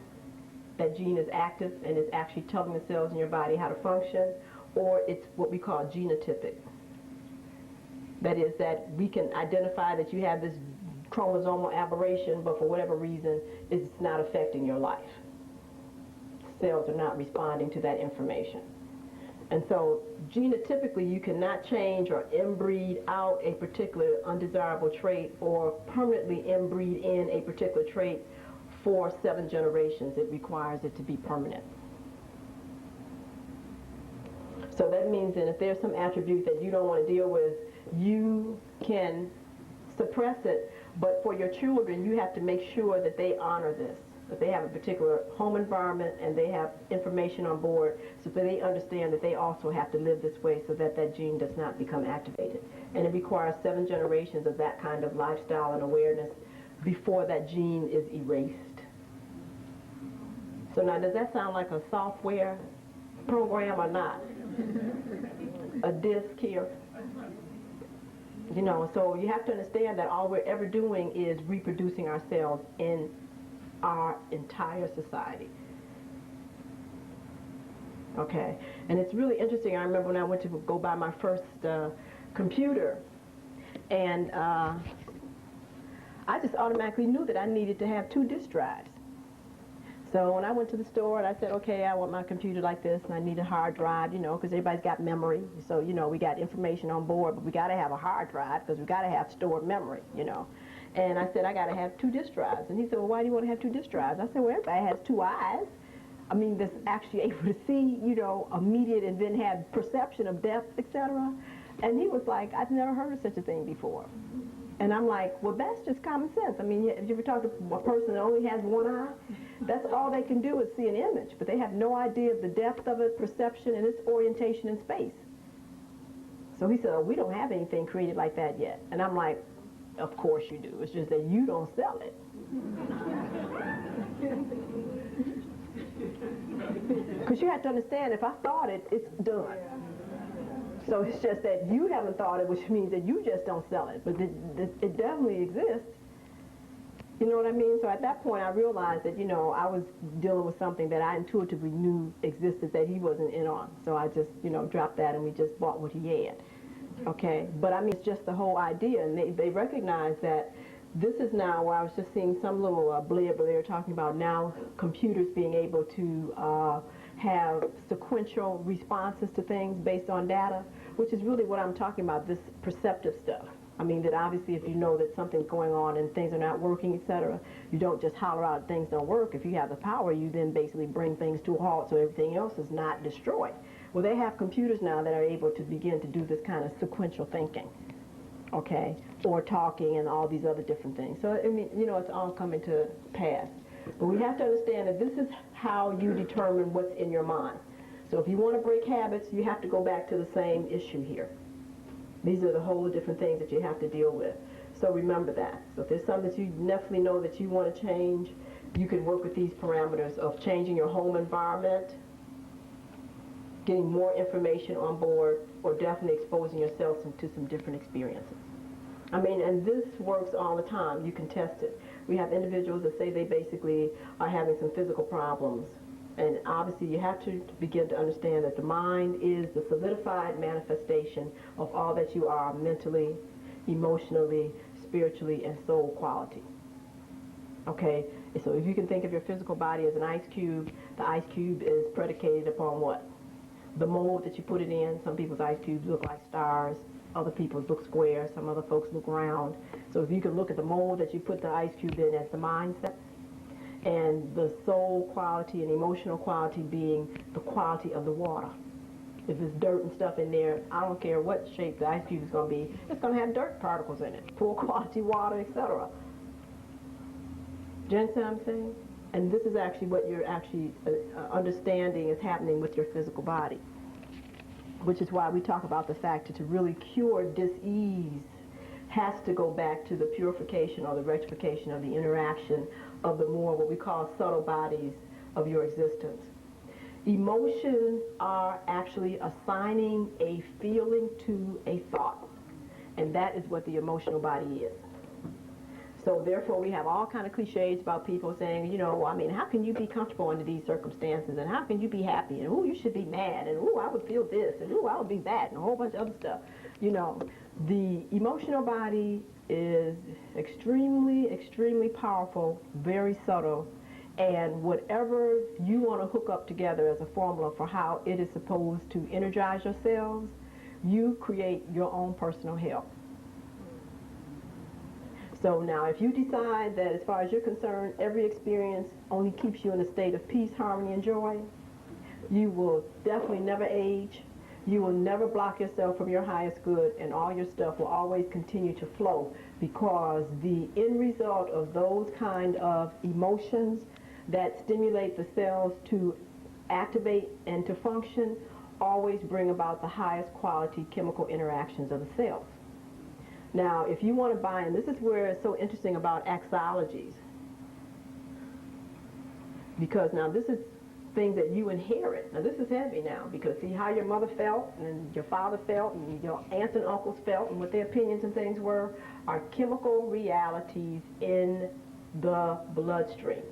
That gene is active and is actually telling the cells in your body how to function, or it's what we call genotypic. That is that we can identify that you have this chromosomal aberration, but for whatever reason, it's not affecting your life. Cells are not responding to that information. And so genotypically, you cannot change or inbreed out a particular undesirable trait or permanently inbreed in a particular trait for 7 generations. It requires it to be permanent. So that means that if there's some attribute that you don't want to deal with, you can suppress it, but for your children, you have to make sure that they honor this, that they have a particular home environment and they have information on board so that they understand that they also have to live this way so that that gene does not become activated. And it requires 7 generations of that kind of lifestyle and awareness before that gene is erased. So now, does that sound like a software program or not? A disk here? You know, so you have to understand that all we're ever doing is reproducing ourselves in our entire society. Okay, and it's really interesting. I remember when I went to go buy my first computer, and I just automatically knew that I needed to have 2 disk drives. So when I went to the store and I said, okay, I want my computer like this and I need a hard drive, you know, because everybody's got memory. So, you know, we got information on board, but we got to have a hard drive because we got to have stored memory, you know. And I said, I got to have 2 disk drives. And he said, well, why do you want to have 2 disk drives? I said, well, everybody has 2 eyes. I mean, that's actually able to see, you know, immediate and then have perception of depth, etc. And he was like, I've never heard of such a thing before. And I'm like, well, that's just common sense. I mean, if you ever talk to a person that only has 1 eye, that's all they can do is see an image, but they have no idea of the depth of it, perception, and its orientation in space. So he said, oh, we don't have anything created like that yet. And I'm like, of course you do. It's just that you don't sell it. Because you have to understand, if I thought it, it's done. So it's just that you haven't thought it, which means that you just don't sell it. But it definitely exists. You know what I mean? So at that point, I realized that, you know, I was dealing with something that I intuitively knew existed that he wasn't in on. So I just, you know, dropped that and we just bought what he had. Okay? But I mean, it's just the whole idea. And they recognize that this is now where I was just seeing some little blip where they were talking about now computers being able to have sequential responses to things based on data, which is really what I'm talking about, this perceptive stuff. I mean, that obviously if you know that something's going on and things are not working, etc., you don't just holler out things don't work. If you have the power, you then basically bring things to a halt so everything else is not destroyed. Well, they have computers now that are able to begin to do this kind of sequential thinking, okay, or talking and all these other different things. So, I mean, you know, it's all coming to pass. But we have to understand that this is how you determine what's in your mind. So if you want to break habits, you have to go back to the same issue here. These are the whole different things that you have to deal with. So remember that. So if there's something that you definitely know that you want to change, you can work with these parameters of changing your home environment, getting more information on board, or definitely exposing yourself to some different experiences. I mean, and this works all the time. You can test it. We have individuals that say they basically are having some physical problems. And obviously you have to begin to understand that the mind is the solidified manifestation of all that you are mentally, emotionally, spiritually, and soul quality. Okay? So if you can think of your physical body as an ice cube, the ice cube is predicated upon what? The mold that you put it in. Some people's ice cubes look like stars. Other people's look square. Some other folks look round. So if you can look at the mold that you put the ice cube in as the mindset, and the soul quality and emotional quality being the quality of the water. If there's dirt and stuff in there, I don't care what shape the ice cube is going to be, it's going to have dirt particles in it, poor quality water, etc. Do you understand what I'm saying? And this is actually what you're actually understanding is happening with your physical body, which is why we talk about the fact that to really cure dis-ease has to go back to the purification or the rectification of the interaction of the more what we call subtle bodies of your existence. Emotions are actually assigning a feeling to a thought, and that is what the emotional body is. So therefore, we have all kind of cliches about people saying, you know, I mean, how can you be comfortable under these circumstances, and how can you be happy, and you should be mad, and I would feel this, and I would be that, and a whole bunch of other stuff. You know, the emotional body is extremely, extremely powerful, very subtle, and whatever you want to hook up together as a formula for how it is supposed to energize your cells, you create your own personal hell. So now if you decide that as far as you're concerned, every experience only keeps you in a state of peace, harmony, and joy, you will definitely never age. You will never block yourself from your highest good, and all your stuff will always continue to flow, because the end result of those kind of emotions that stimulate the cells to activate and to function always bring about the highest quality chemical interactions of the cells. Now, if you want to buy, and this is where it's so interesting about axologies, because now this is things that you inherit. Now this is heavy now, because see how your mother felt and your father felt and your aunts and uncles felt and what their opinions and things were are chemical realities in the bloodstream.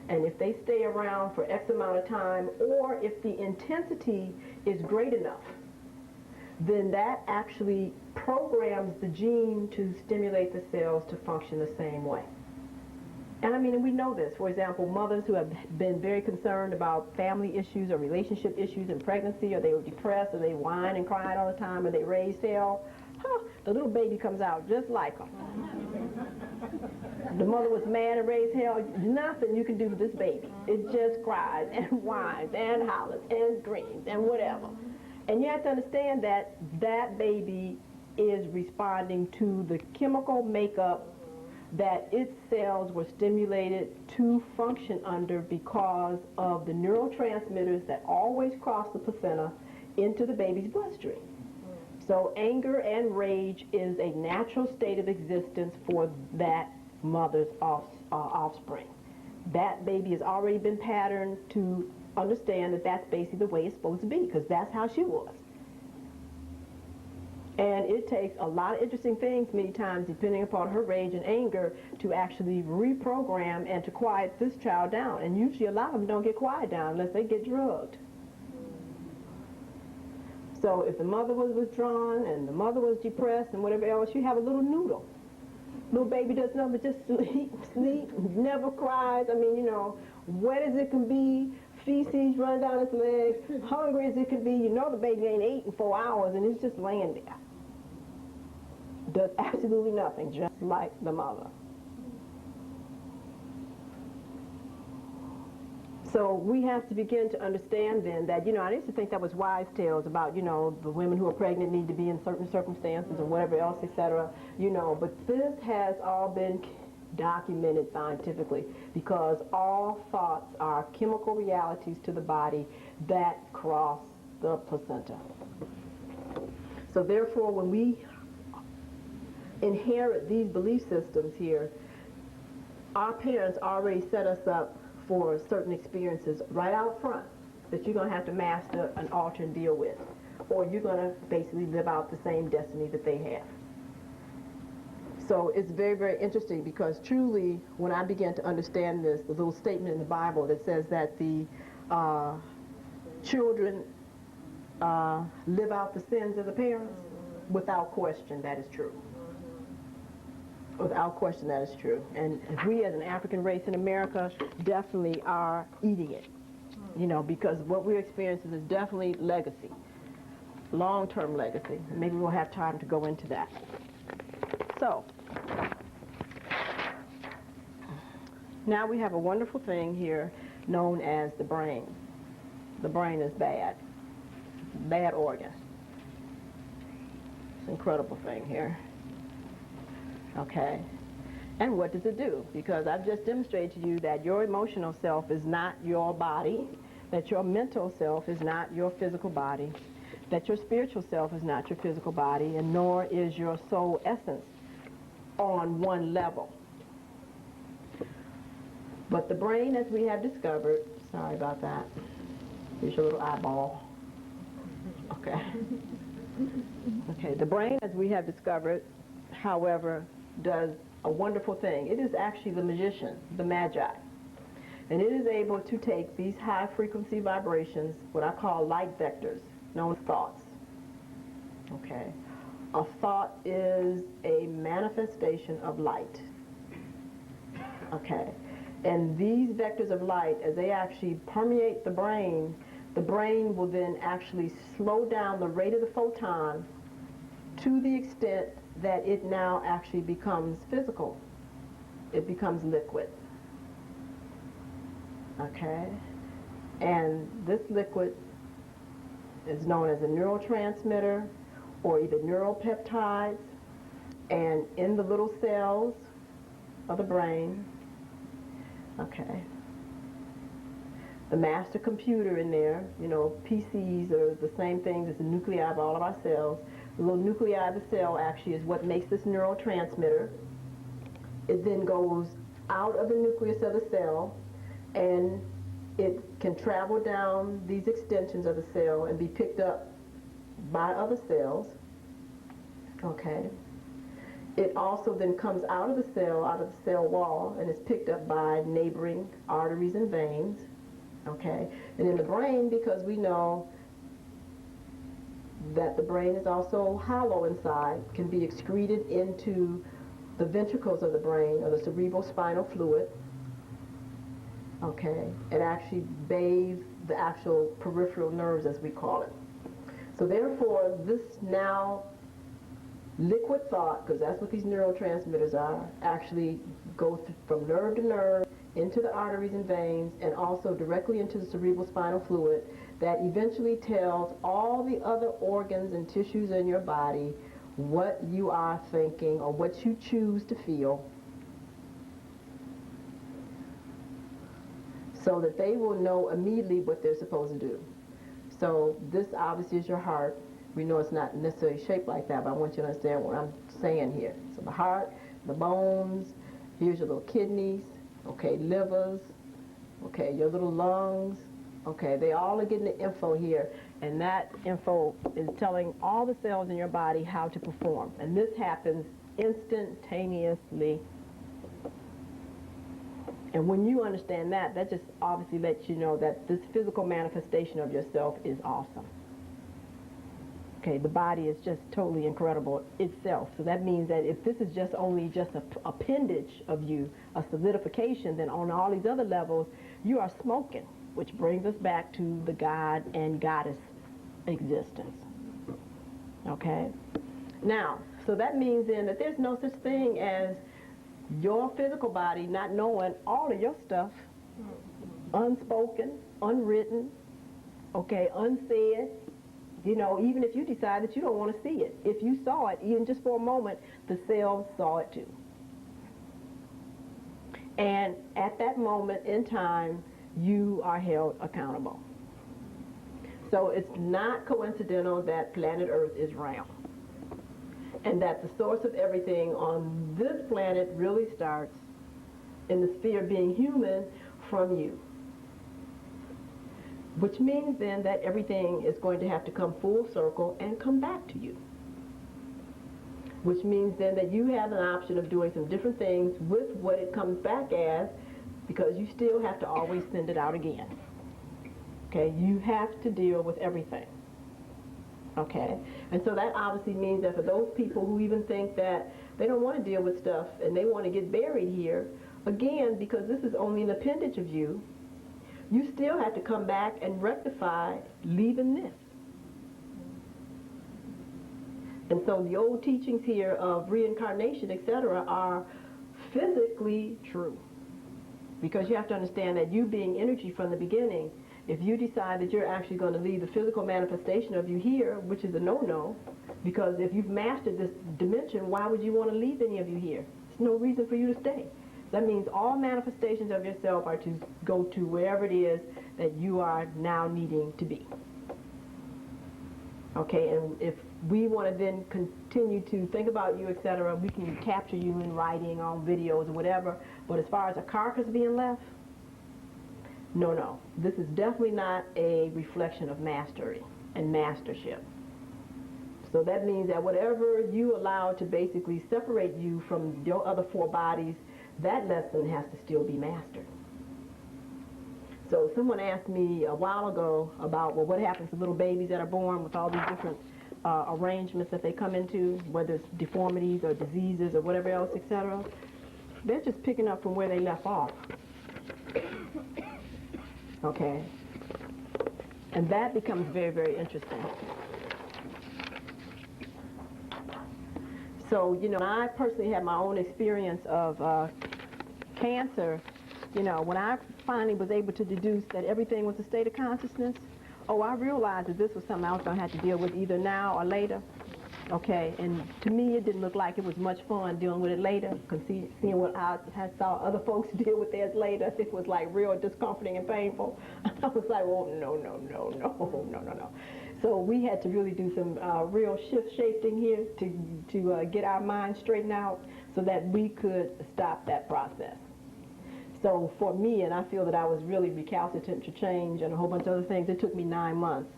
And if they stay around for X amount of time, or if the intensity is great enough, then that actually programs the gene to stimulate the cells to function the same way. And I mean, we know this. For example, mothers who have been very concerned about family issues or relationship issues in pregnancy, or they were depressed, or they whined and cried all the time, or they raised hell, the little baby comes out just like them. The mother was mad and raised hell. Nothing you can do to this baby. It just cries and whines and hollers and screams and whatever. And you have to understand that that baby is responding to the chemical makeup that its cells were stimulated to function under because of the neurotransmitters that always cross the placenta into the baby's bloodstream. So anger and rage is a natural state of existence for that mother's offspring. That baby has already been patterned to understand that that's basically the way it's supposed to be, because that's how she was. And it takes a lot of interesting things many times, depending upon her rage and anger, to actually reprogram and to quiet this child down. And usually a lot of them don't get quiet down unless they get drugged. So if the mother was withdrawn and the mother was depressed and whatever else, you have a little noodle. Little baby does nothing but just sleep, never cries. I mean, you know, wet as it can be, feces running down its legs, hungry as it can be. You know the baby ain't ate in 4 hours, and it's just laying there. Does absolutely nothing, just like the mother. So we have to begin to understand then that, you know, I used to think that was wise tales about, you know, the women who are pregnant need to be in certain circumstances and whatever else, etc., you know, but this has all been documented scientifically, because all thoughts are chemical realities to the body that cross the placenta. So therefore, when we inherit these belief systems here, our parents already set us up for certain experiences right out front that you're going to have to master and alter and deal with, or you're going to basically live out the same destiny that they have. So it's very, very interesting, because truly, when I began to understand this, the little statement in the Bible that says that the children live out the sins of the parents, without question, that is true. Without question, that is true. And we as an African race in America definitely are eating it, you know, because what we're experiencing is definitely legacy, long-term legacy. Maybe we'll have time to go into that. So, now we have a wonderful thing here known as the brain. The brain is bad organ. It's an incredible thing here. Okay, and what does it do? Because I've just demonstrated to you that your emotional self is not your body, that your mental self is not your physical body, that your spiritual self is not your physical body, and nor is your soul essence on one level. But the brain, as we have discovered, sorry about that, Here's your little eyeball. Okay. Okay, the brain, as we have discovered, however, does a wonderful thing. It is actually the magician, the magi. And it is able to take these high frequency vibrations, what I call light vectors, known as thoughts. Okay. A thought is a manifestation of light. Okay. And these vectors of light, as they actually permeate the brain will then actually slow down the rate of the photon to the extent that it now actually becomes physical. It becomes liquid. Okay? And this liquid is known as a neurotransmitter or either neuropeptides, and in the little cells of the brain, okay, the master computer in there, you know, PCs are the same things as the nuclei of all of our cells. The little nuclei of the cell actually is what makes this neurotransmitter. It then goes out of the nucleus of the cell, and it can travel down these extensions of the cell and be picked up by other cells. Okay. It also then comes out of the cell wall, and is picked up by neighboring arteries and veins. Okay. And in the brain, because we know that the brain is also hollow inside, can be excreted into the ventricles of the brain, or the cerebrospinal fluid. Okay. It actually bathes the actual peripheral nerves, as we call it. So therefore, this now liquid thought, because that's what these neurotransmitters are, actually go from nerve to nerve into the arteries and veins, and also directly into the cerebrospinal fluid, that eventually tells all the other organs and tissues in your body what you are thinking or what you choose to feel, so that they will know immediately what they're supposed to do. So this obviously is your heart. We know it's not necessarily shaped like that, but I want you to understand what I'm saying here. So the heart, the bones, here's your little kidneys, okay, livers, okay, your little lungs, okay, they all are getting the info here, and that info is telling all the cells in your body how to perform. And this happens instantaneously. And when you understand that, that just obviously lets you know that this physical manifestation of yourself is awesome. Okay, the body is just totally incredible itself. So that means that if this is just only just an appendage of you, a solidification, then on all these other levels, you are smoking, which brings us back to the God and Goddess existence. Okay? Now, so that means then that there's no such thing as your physical body not knowing all of your stuff, unspoken, unwritten, okay, unsaid. You know, even if you decide that you don't want to see it. If you saw it, even just for a moment, the cells saw it too. And at that moment in time, you are held accountable. So it's not coincidental that planet Earth is round, and that the source of everything on this planet really starts in the sphere of being human from you. Which means then that everything is going to have to come full circle and come back to you. Which means then that you have an option of doing some different things with what it comes back as, because you still have to always send it out again. Okay, you have to deal with everything. Okay, and so that obviously means that for those people who even think that they don't want to deal with stuff and they want to get buried here, again, because this is only an appendage of you, you still have to come back and rectify leaving this. And so the old teachings here of reincarnation, etc., are physically true. Because you have to understand that you being energy from the beginning, if you decide that you're actually going to leave the physical manifestation of you here, which is a no-no, because if you've mastered this dimension, why would you want to leave any of you here? There's no reason for you to stay. That means all manifestations of yourself are to go to wherever it is that you are now needing to be. Okay, and if we want to then continue to think about you, etc., we can capture you in writing, on videos, or whatever. But as far as a carcass being left, No. This is definitely not a reflection of mastery and mastership. So that means that whatever you allow to basically separate you from your other four bodies, that lesson has to still be mastered. So someone asked me a while ago about, well, what happens to little babies that are born with all these different arrangements that they come into, whether it's deformities or diseases or whatever else, etc. They're just picking up from where they left off. Okay? And that becomes very, very interesting. So, I personally had my own experience of cancer. When I finally was able to deduce that everything was a state of consciousness, I realized that this was something I was going to have to deal with either now or later. Okay, and to me it didn't look like it was much fun dealing with it later, because seeing what I had saw other folks deal with theirs later, it was like real discomforting and painful. I was like, oh, no. So we had to really do some real shifting here to get our minds straightened out so that we could stop that process. So for me, and I feel that I was really recalcitrant to change and a whole bunch of other things, it took me 9 months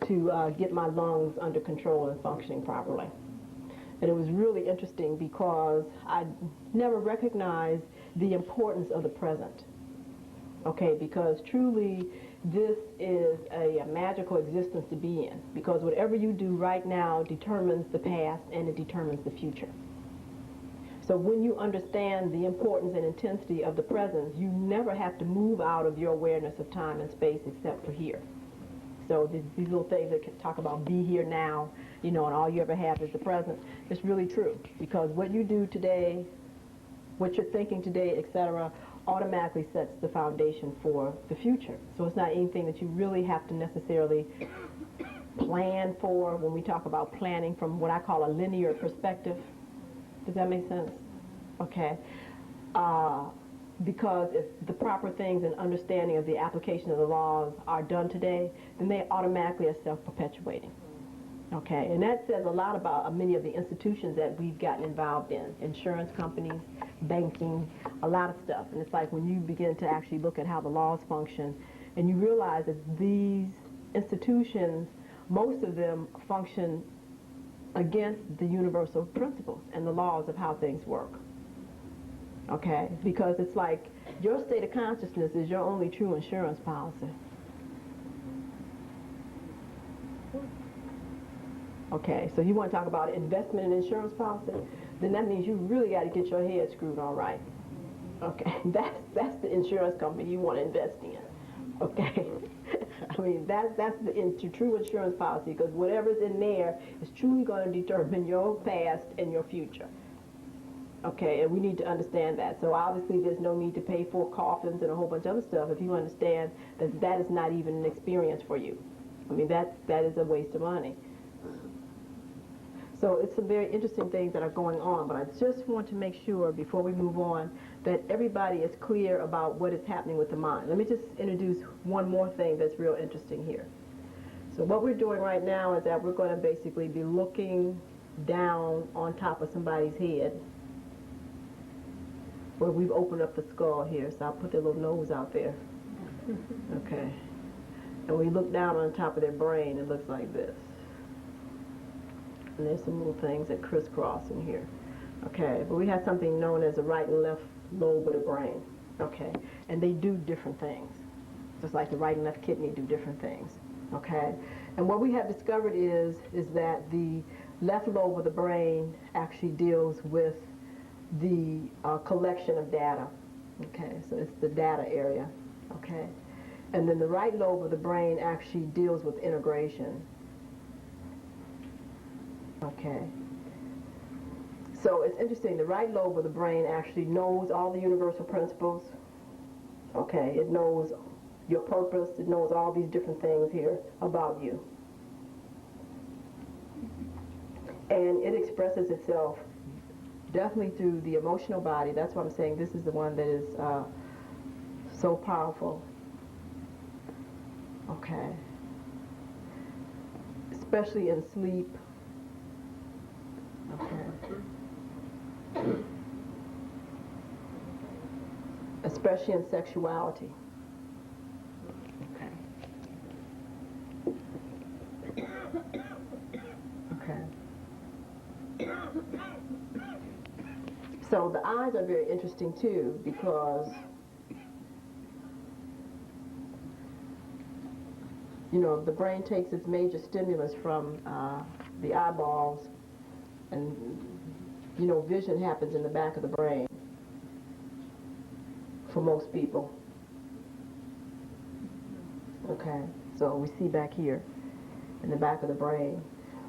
to get my lungs under control and functioning properly. And it was really interesting because I never recognized the importance of the present. Okay, because truly this is a magical existence to be in, because whatever you do right now determines the past and it determines the future. So when you understand the importance and intensity of the present, you never have to move out of your awareness of time and space except for here. So these little things that talk about be here now, and all you ever have is the present, it's really true. Because what you do today, what you're thinking today, etc., automatically sets the foundation for the future. So it's not anything that you really have to necessarily plan for when we talk about planning from what I call a linear perspective. Does that make sense? Okay. Because if the proper things and understanding of the application of the laws are done today, then they automatically are self-perpetuating. Okay, and that says a lot about many of the institutions that we've gotten involved in. Insurance companies, banking, a lot of stuff. And it's like when you begin to actually look at how the laws function, and you realize that these institutions, most of them function against the universal principles and the laws of how things work. Okay, because it's like your state of consciousness is your only true insurance policy. Okay, so you want to talk about investment and insurance policy, then that means you really got to get your head screwed on right. Okay, that's the insurance company you want to invest in. Okay, I mean that's the true insurance policy, because whatever's in there is truly going to determine your past and your future. Okay, and we need to understand that. So obviously there's no need to pay for coffins and a whole bunch of other stuff if you understand that that is not even an experience for you. I mean, that is a waste of money. So it's some very interesting things that are going on, but I just want to make sure before we move on that everybody is clear about what is happening with the mind. Let me just introduce one more thing that's real interesting here. So what we're doing right now is that we're going to basically be looking down on top of somebody's head, where we've opened up the skull here. So I'll put their little nose out there. Okay. And we look down on top of their brain, it looks like this. And there's some little things that crisscross in here. Okay, but we have something known as the right and left lobe of the brain. Okay, and they do different things. Just like the right and left kidney do different things. Okay, and what we have discovered is that the left lobe of the brain actually deals with the collection of data. Okay, so it's the data area. Okay, and then the right lobe of the brain actually deals with integration. Okay. So it's interesting, the right lobe of the brain actually knows all the universal principles. Okay, it knows your purpose, it knows all these different things here about you. And it expresses itself definitely through the emotional body. That's why I'm saying this is the one that is so powerful. Okay. Especially in sleep. Okay. Especially in sexuality. So the eyes are very interesting too, because the brain takes its major stimulus from the eyeballs, and vision happens in the back of the brain for most people. Okay, so we see back here in the back of the brain,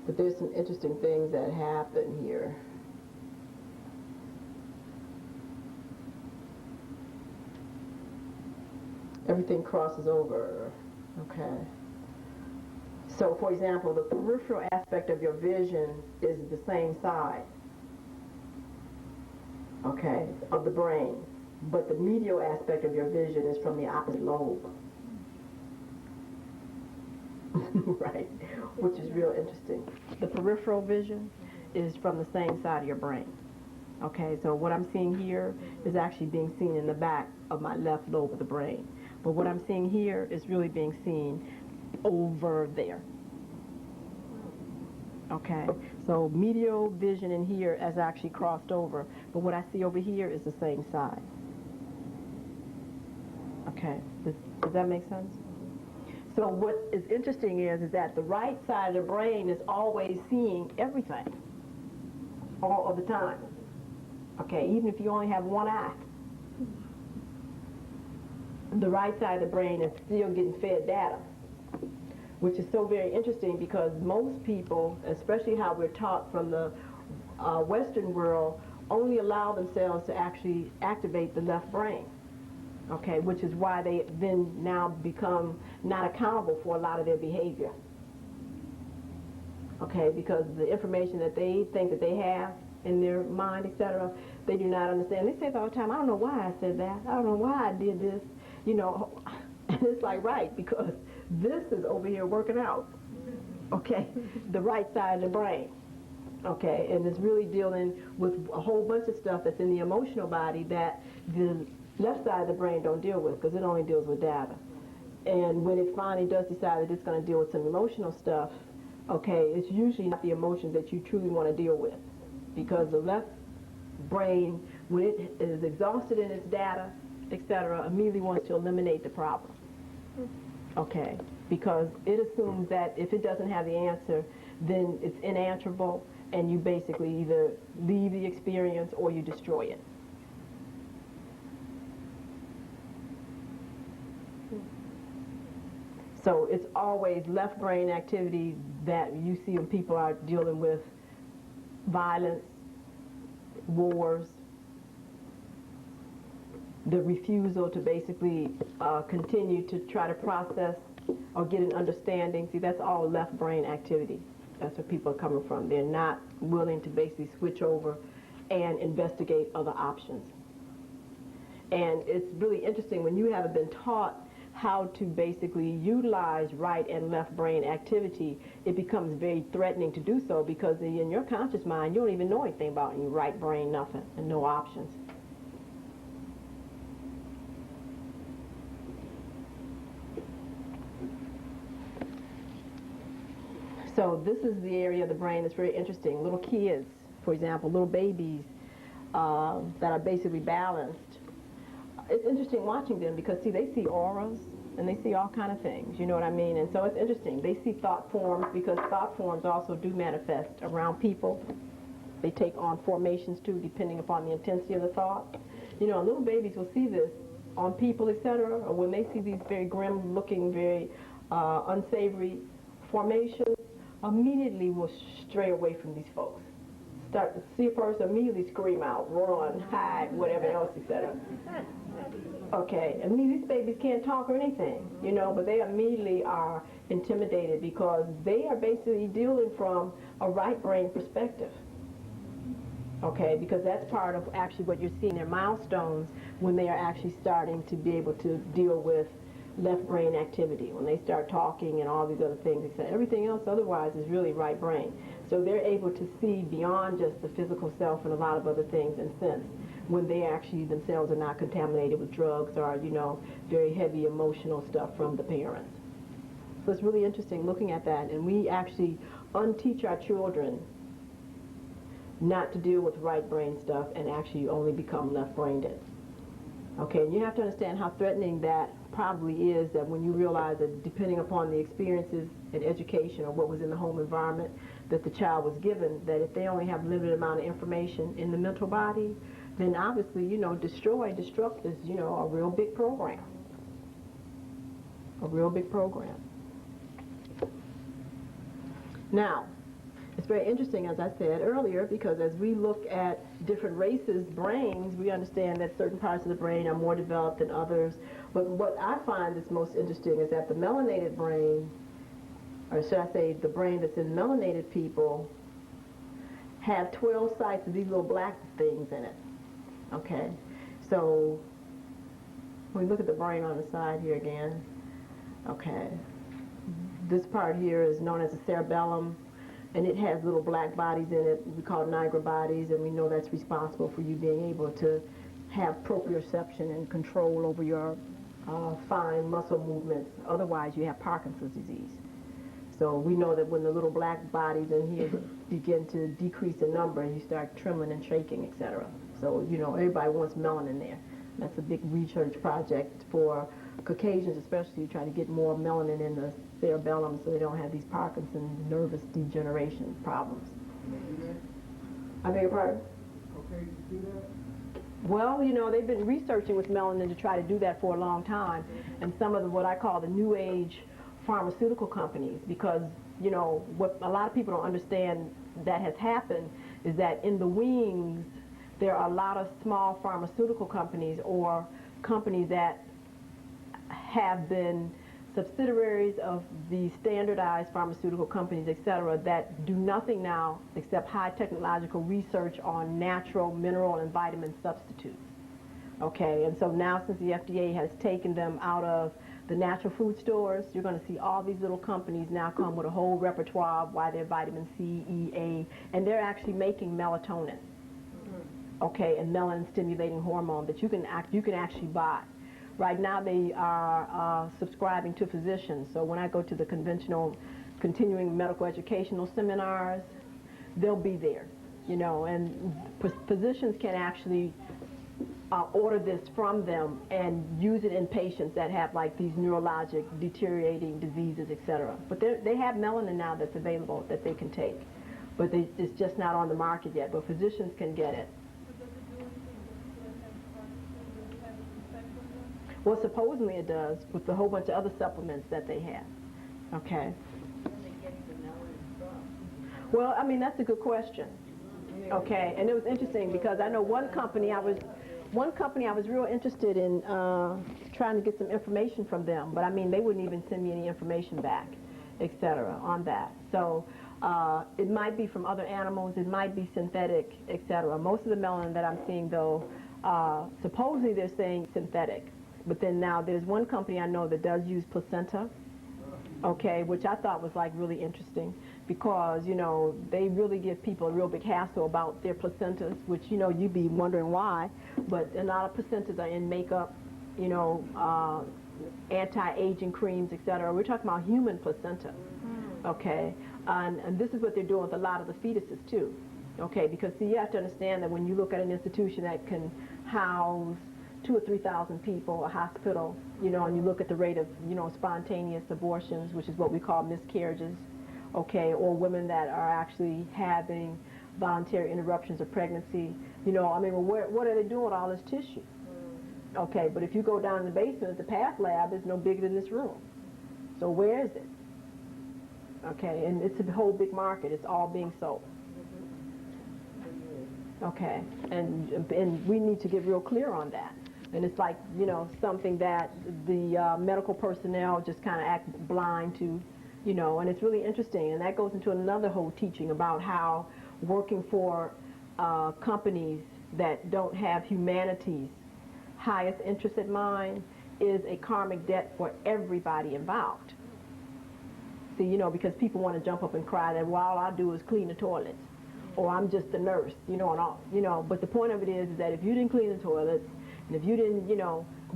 but there's some interesting things that happen here. Everything crosses over. Okay. So, for example, the peripheral aspect of your vision is the same side, okay, of the brain, but the medial aspect of your vision is from the opposite lobe. Right, which is real interesting. The peripheral vision is from the same side of your brain. Okay, so what I'm seeing here is actually being seen in the back of my left lobe of the brain. But what I'm seeing here is really being seen over there. Okay, so medial vision in here has actually crossed over, but what I see over here is the same side. Okay, does that make sense? So what is interesting is that the right side of the brain is always seeing everything, all of the time. Okay, even if you only have one eye. The right side of the brain is still getting fed data, which is so very interesting, because most people, especially how we're taught from the Western world, only allow themselves to actually activate the left brain. Okay, which is why they then now become not accountable for a lot of their behavior. Okay, because the information that they think that they have in their mind, etc., they do not understand. They say it all the time, I don't know why I said that. I don't know why I did this. And it's like, right, because this is over here working out. Okay, the right side of the brain. Okay, and it's really dealing with a whole bunch of stuff that's in the emotional body that the left side of the brain don't deal with, because it only deals with data. And when it finally does decide that it's going to deal with some emotional stuff, okay, it's usually not the emotions that you truly want to deal with, because the left brain, when it is exhausted in its data, etc., immediately wants to eliminate the problem. Okay, because it assumes that if it doesn't have the answer, then it's unanswerable, and you basically either leave the experience or you destroy it. So it's always left brain activity that you see when people are dealing with violence, wars, the refusal to basically continue to try to process or get an understanding. See, that's all left brain activity. That's where people are coming from. They're not willing to basically switch over and investigate other options. And it's really interesting when you haven't been taught how to basically utilize right and left brain activity, it becomes very threatening to do so, because in your conscious mind, you don't even know anything about your right brain, nothing, and no options. So this is the area of the brain that's very interesting. Little kids, for example, little babies that are basically balanced. It's interesting watching them, because, see, they see auras and they see all kind of things, you know what I mean? And so it's interesting. They see thought forms, because thought forms also do manifest around people. They take on formations too, depending upon the intensity of the thought. Little babies will see this on people, etc., or when they see these very grim-looking, very unsavory formations, immediately will stray away from these folks. Start to see a person, immediately scream out, run, hide, whatever else, etc. Okay, and these babies can't talk or anything, but they immediately are intimidated, because they are basically dealing from a right brain perspective. Okay, because that's part of actually what you're seeing, their milestones, when they are actually starting to be able to deal with left brain activity, when they start talking and all these other things, except everything else otherwise is really right brain. So they're able to see beyond just the physical self and a lot of other things and sense, when they actually themselves are not contaminated with drugs or, very heavy emotional stuff from the parents. So it's really interesting looking at that, and we actually unteach our children not to deal with right brain stuff, and actually you only become left-brained. Okay, and you have to understand how threatening that probably is, that when you realize that depending upon the experiences and education or what was in the home environment that the child was given, that if they only have limited amount of information in the mental body, then obviously, destruct is, a real big program. A real big program. Now, it's very interesting, as I said earlier, because as we look at different races' brains, we understand that certain parts of the brain are more developed than others. But what I find is most interesting is that the melanated brain, or should I say the brain that's in melanated people, have 12 sites of these little black things in it. Okay? So, when we look at the brain on the side here again, okay, this part here is known as the cerebellum, and it has little black bodies in it. We call it nigra bodies, and we know that's responsible for you being able to have proprioception and control over your fine muscle movements. Otherwise, you have Parkinson's disease. So we know that when the little black bodies in here begin to decrease in number, you start trembling and shaking, etc. So, everybody wants melanin there. That's a big research project for Caucasians, especially, to try to get more melanin in the cerebellum so they don't have these Parkinson's nervous degeneration problems. I beg your pardon? Okay, to do that? Well, they've been researching with melanin to try to do that for a long time, and some of what I call the new age pharmaceutical companies, because, what a lot of people don't understand that has happened is that in the wings, there are a lot of small pharmaceutical companies or companies that have been subsidiaries of the standardized pharmaceutical companies, etc., that do nothing now except high technological research on natural mineral and vitamin substitutes. Okay, and so now since the FDA has taken them out of the natural food stores, you're going to see all these little companies now come with a whole repertoire of why they're vitamin C, E, A, and they're actually making melatonin. Okay, and melanin-stimulating hormone that you can actually buy. Right now they are subscribing to physicians. So when I go to the conventional continuing medical educational seminars, they'll be there, and physicians can actually order this from them and use it in patients that have like these neurologic deteriorating diseases, etc. But they have melanin now that's available that they can take. But it's just not on the market yet, but physicians can get it. Well, supposedly it does, with a whole bunch of other supplements that they have. Okay. Well, that's a good question. Okay, and it was interesting because I know one company I was real interested in trying to get some information from them, but they wouldn't even send me any information back, etc. on that. So it might be from other animals, it might be synthetic, etc. Most of the melanin that I'm seeing, though, supposedly they're saying synthetic. But then now there's one company I know that does use placenta, okay, which I thought was like really interesting because, they really give people a real big hassle about their placentas, which, you'd be wondering why. But a lot of placentas are in makeup, anti-aging creams, etc. We're talking about human placenta, okay? And this is what they're doing with a lot of the fetuses, too, okay? Because, see, you have to understand that when you look at an institution that can house 2,000 or 3,000 people, a hospital, and you look at the rate of, spontaneous abortions, which is what we call miscarriages, okay, or women that are actually having voluntary interruptions of pregnancy, what are they doing with all this tissue? Okay, but if you go down in the basement, the path lab is no bigger than this room. So where is it? Okay, and it's a whole big market. It's all being sold. Okay, and we need to get real clear on that. And it's like, something that the medical personnel just kind of act blind to, and it's really interesting. And that goes into another whole teaching about how working for companies that don't have humanity's highest interest in mind is a karmic debt for everybody involved. See, because people want to jump up and cry that, well, all I do is clean the toilets, or I'm just a nurse, and all, but the point of it is that if you didn't clean the toilets, and if you didn't,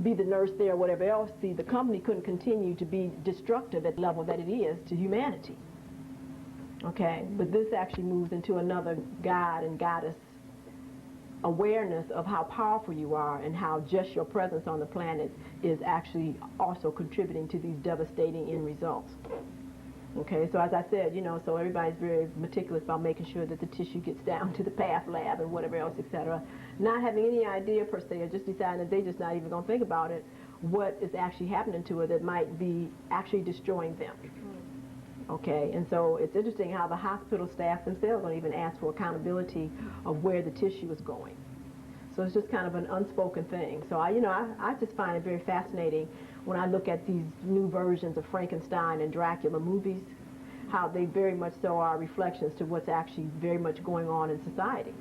be the nurse there or whatever else, see, the company couldn't continue to be destructive at the level that it is to humanity. Okay, but this actually moves into another God and goddess awareness of how powerful you are and how just your presence on the planet is actually also contributing to these devastating end results. Okay, so as I said, so everybody's very meticulous about making sure that the tissue gets down to the path lab and whatever else, etc. Not having any idea per se, or just deciding that they're just not even going to think about it, what is actually happening to it that might be actually destroying them. Okay, and so it's interesting how the hospital staff themselves don't even ask for accountability of where the tissue is going. So it's just kind of an unspoken thing. So I just find it very fascinating when I look at these new versions of Frankenstein and Dracula movies, how they very much so are reflections to what's actually very much going on in society.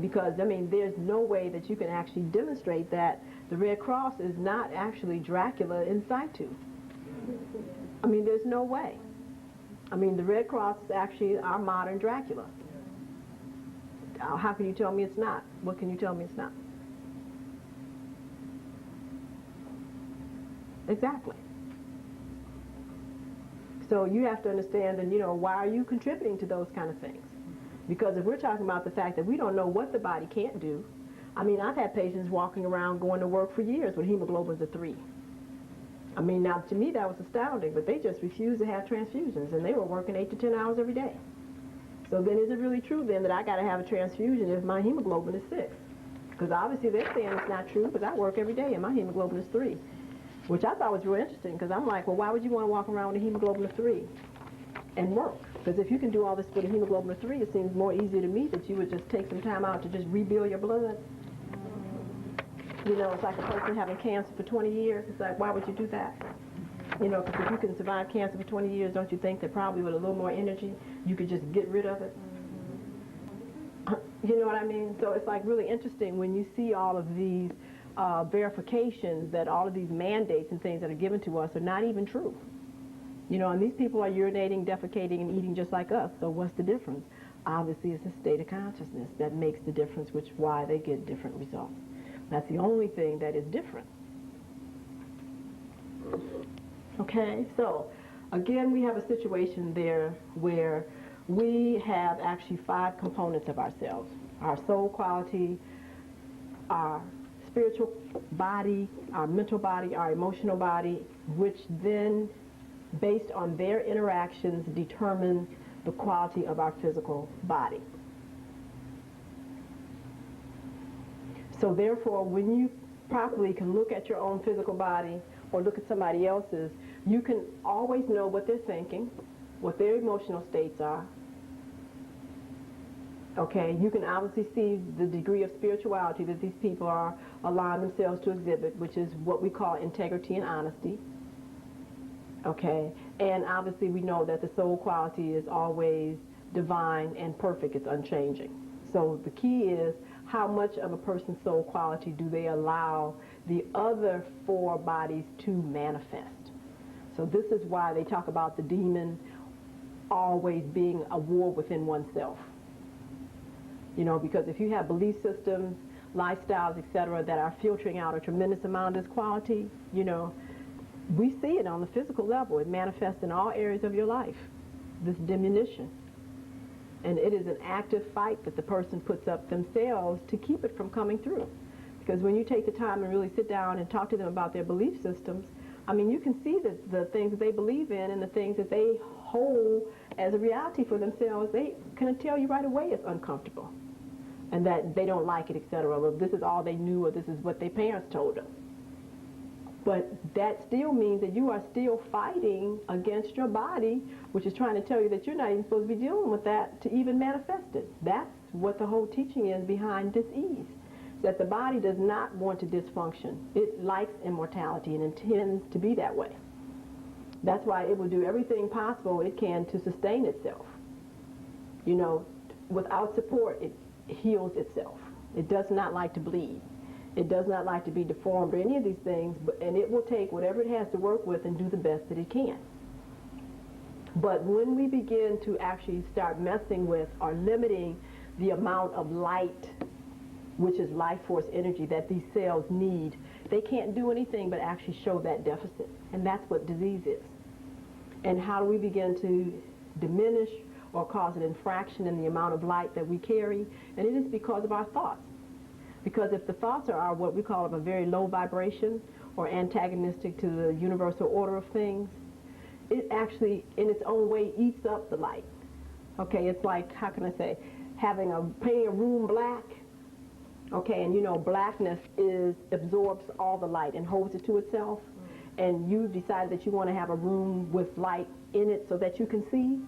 Because there's no way that you can actually demonstrate that the Red Cross is not actually Dracula in situ. There's no way. The Red Cross is actually our modern Dracula. How can you tell me it's not? What can you tell me it's not? Exactly. So you have to understand, and why are you contributing to those kind of things? Because if we're talking about the fact that we don't know what the body can't do, I've had patients walking around going to work for years with hemoglobins of 3. Now to me that was astounding, but they just refused to have transfusions, and they were working 8 to 10 hours every day. So then is it really true then that I got to have a transfusion if my hemoglobin is 6? Because obviously they're saying it's not true, because I work every day and my hemoglobin is 3. Which I thought was real interesting, because I'm like, well, why would you want to walk around with a hemoglobin of 3 and work? Because if you can do all this with a hemoglobin of 3, it seems more easy to me that you would just take some time out to just rebuild your blood. It's like a person having cancer for 20 years. It's like, why would you do that? Because if you can survive cancer for 20 years, don't you think that probably with a little more energy, you could just get rid of it? You know what I mean? So it's like really interesting when you see all of these verifications that all of these mandates and things that are given to us are not even true. And these people are urinating, defecating, and eating just like us. So what's the difference? Obviously, it's a state of consciousness that makes the difference, which is why they get different results. That's the only thing that is different. Okay, so again, we have a situation there where we have actually 5 components of ourselves: our soul quality, our spiritual body, our mental body, our emotional body, which then, based on their interactions, determine the quality of our physical body. So therefore, when you properly can look at your own physical body or look at somebody else's, you can always know what they're thinking, what their emotional states are. Okay, you can obviously see the degree of spirituality that these people are allowing themselves to exhibit, which is what we call integrity and honesty. Okay, and obviously we know that the soul quality is always divine and perfect, it's unchanging. So the key is, how much of a person's soul quality do they allow the other 4 bodies to manifest? So this is why they talk about the demon always being a war within oneself. Because if you have belief systems, lifestyles, etc., that are filtering out a tremendous amount of this quality, we see it on the physical level. It manifests in all areas of your life, this diminution. And it is an active fight that the person puts up themselves to keep it from coming through. Because when you take the time and really sit down and talk to them about their belief systems, you can see that the things that they believe in and the things that they hold as a reality for themselves, they can tell you right away it's uncomfortable and that they don't like it, etc. Or this is all they knew, or this is what their parents told them. But that still means that you are still fighting against your body, which is trying to tell you that you're not even supposed to be dealing with that to even manifest it. That's what the whole teaching is behind dis-ease, that the body does not want to dysfunction. It likes immortality and intends to be that way. That's why it will do everything possible it can to sustain itself. Without support, it heals itself. It does not like to bleed. It does not like to be deformed or any of these things, and it will take whatever it has to work with and do the best that it can. But when we begin to actually start messing with or limiting the amount of light, which is life force energy that these cells need, they can't do anything but actually show that deficit. And that's what disease is. And how do we begin to diminish or cause an infraction in the amount of light that we carry, and it is because of our thoughts. Because if the thoughts are what we call a very low vibration or antagonistic to the universal order of things, it actually, in its own way, eats up the light. Okay, it's like, how can I say, painting a room black. Okay, and you know, blackness absorbs all the light and holds it to itself. And you decide that you want to have a room with light in it so that you can see.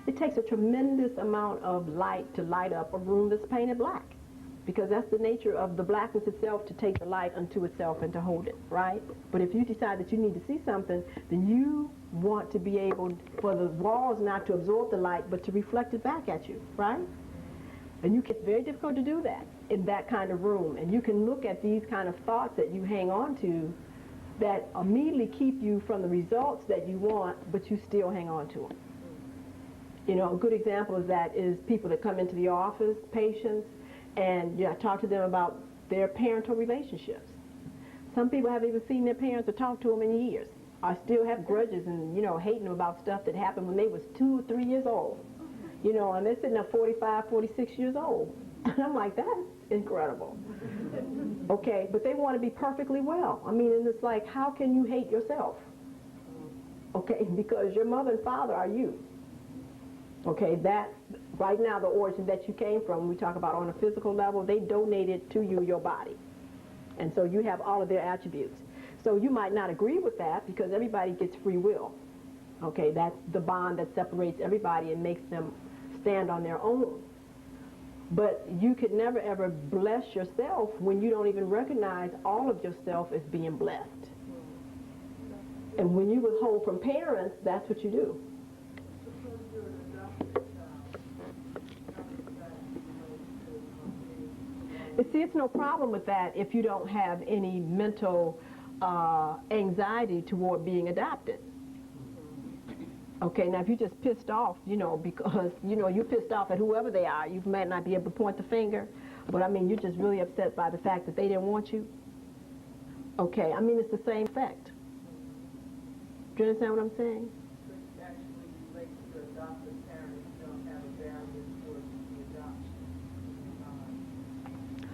It takes a tremendous amount of light to light up a room that's painted black, because that's the nature of the blackness itself, to take the light unto itself and to hold it, right? But if you decide that you need to see something, then you want to be able for the walls not to absorb the light, but to reflect it back at you, right? And it's very difficult to do that in that kind of room. And you can look at these kind of thoughts that you hang on to that immediately keep you from the results that you want, but you still hang on to them. You know, a good example of that is people that come into the office, patients, and I talk to them about their parental relationships. Some people haven't even seen their parents or talked to them in years. I still have grudges and, hating them about stuff that happened when they was 2 or 3 years old. And they're sitting up 45, 46 years old. And I'm like, that's incredible. Okay, but they want to be perfectly well. I mean, and it's like, how can you hate yourself? Okay, because your mother and father are you. Okay, that's right now the origin that you came from. We talk about on a physical level, they donated to you your body. And so you have all of their attributes. So you might not agree with that, because everybody gets free will. Okay, that's the bond that separates everybody and makes them stand on their own. But you could never ever bless yourself when you don't even recognize all of yourself as being blessed. And when you withhold from parents, that's what you do. But see, it's no problem with that if you don't have any mental anxiety toward being adopted. Okay, now if you're just pissed off, because, you're pissed off at whoever they are, you might not be able to point the finger, but I mean, you're just really upset by the fact that they didn't want you. Okay, I mean, it's the same effect. Do you understand what I'm saying? Which actually relates to the adoptive parents don't have a barrier towards the adoption.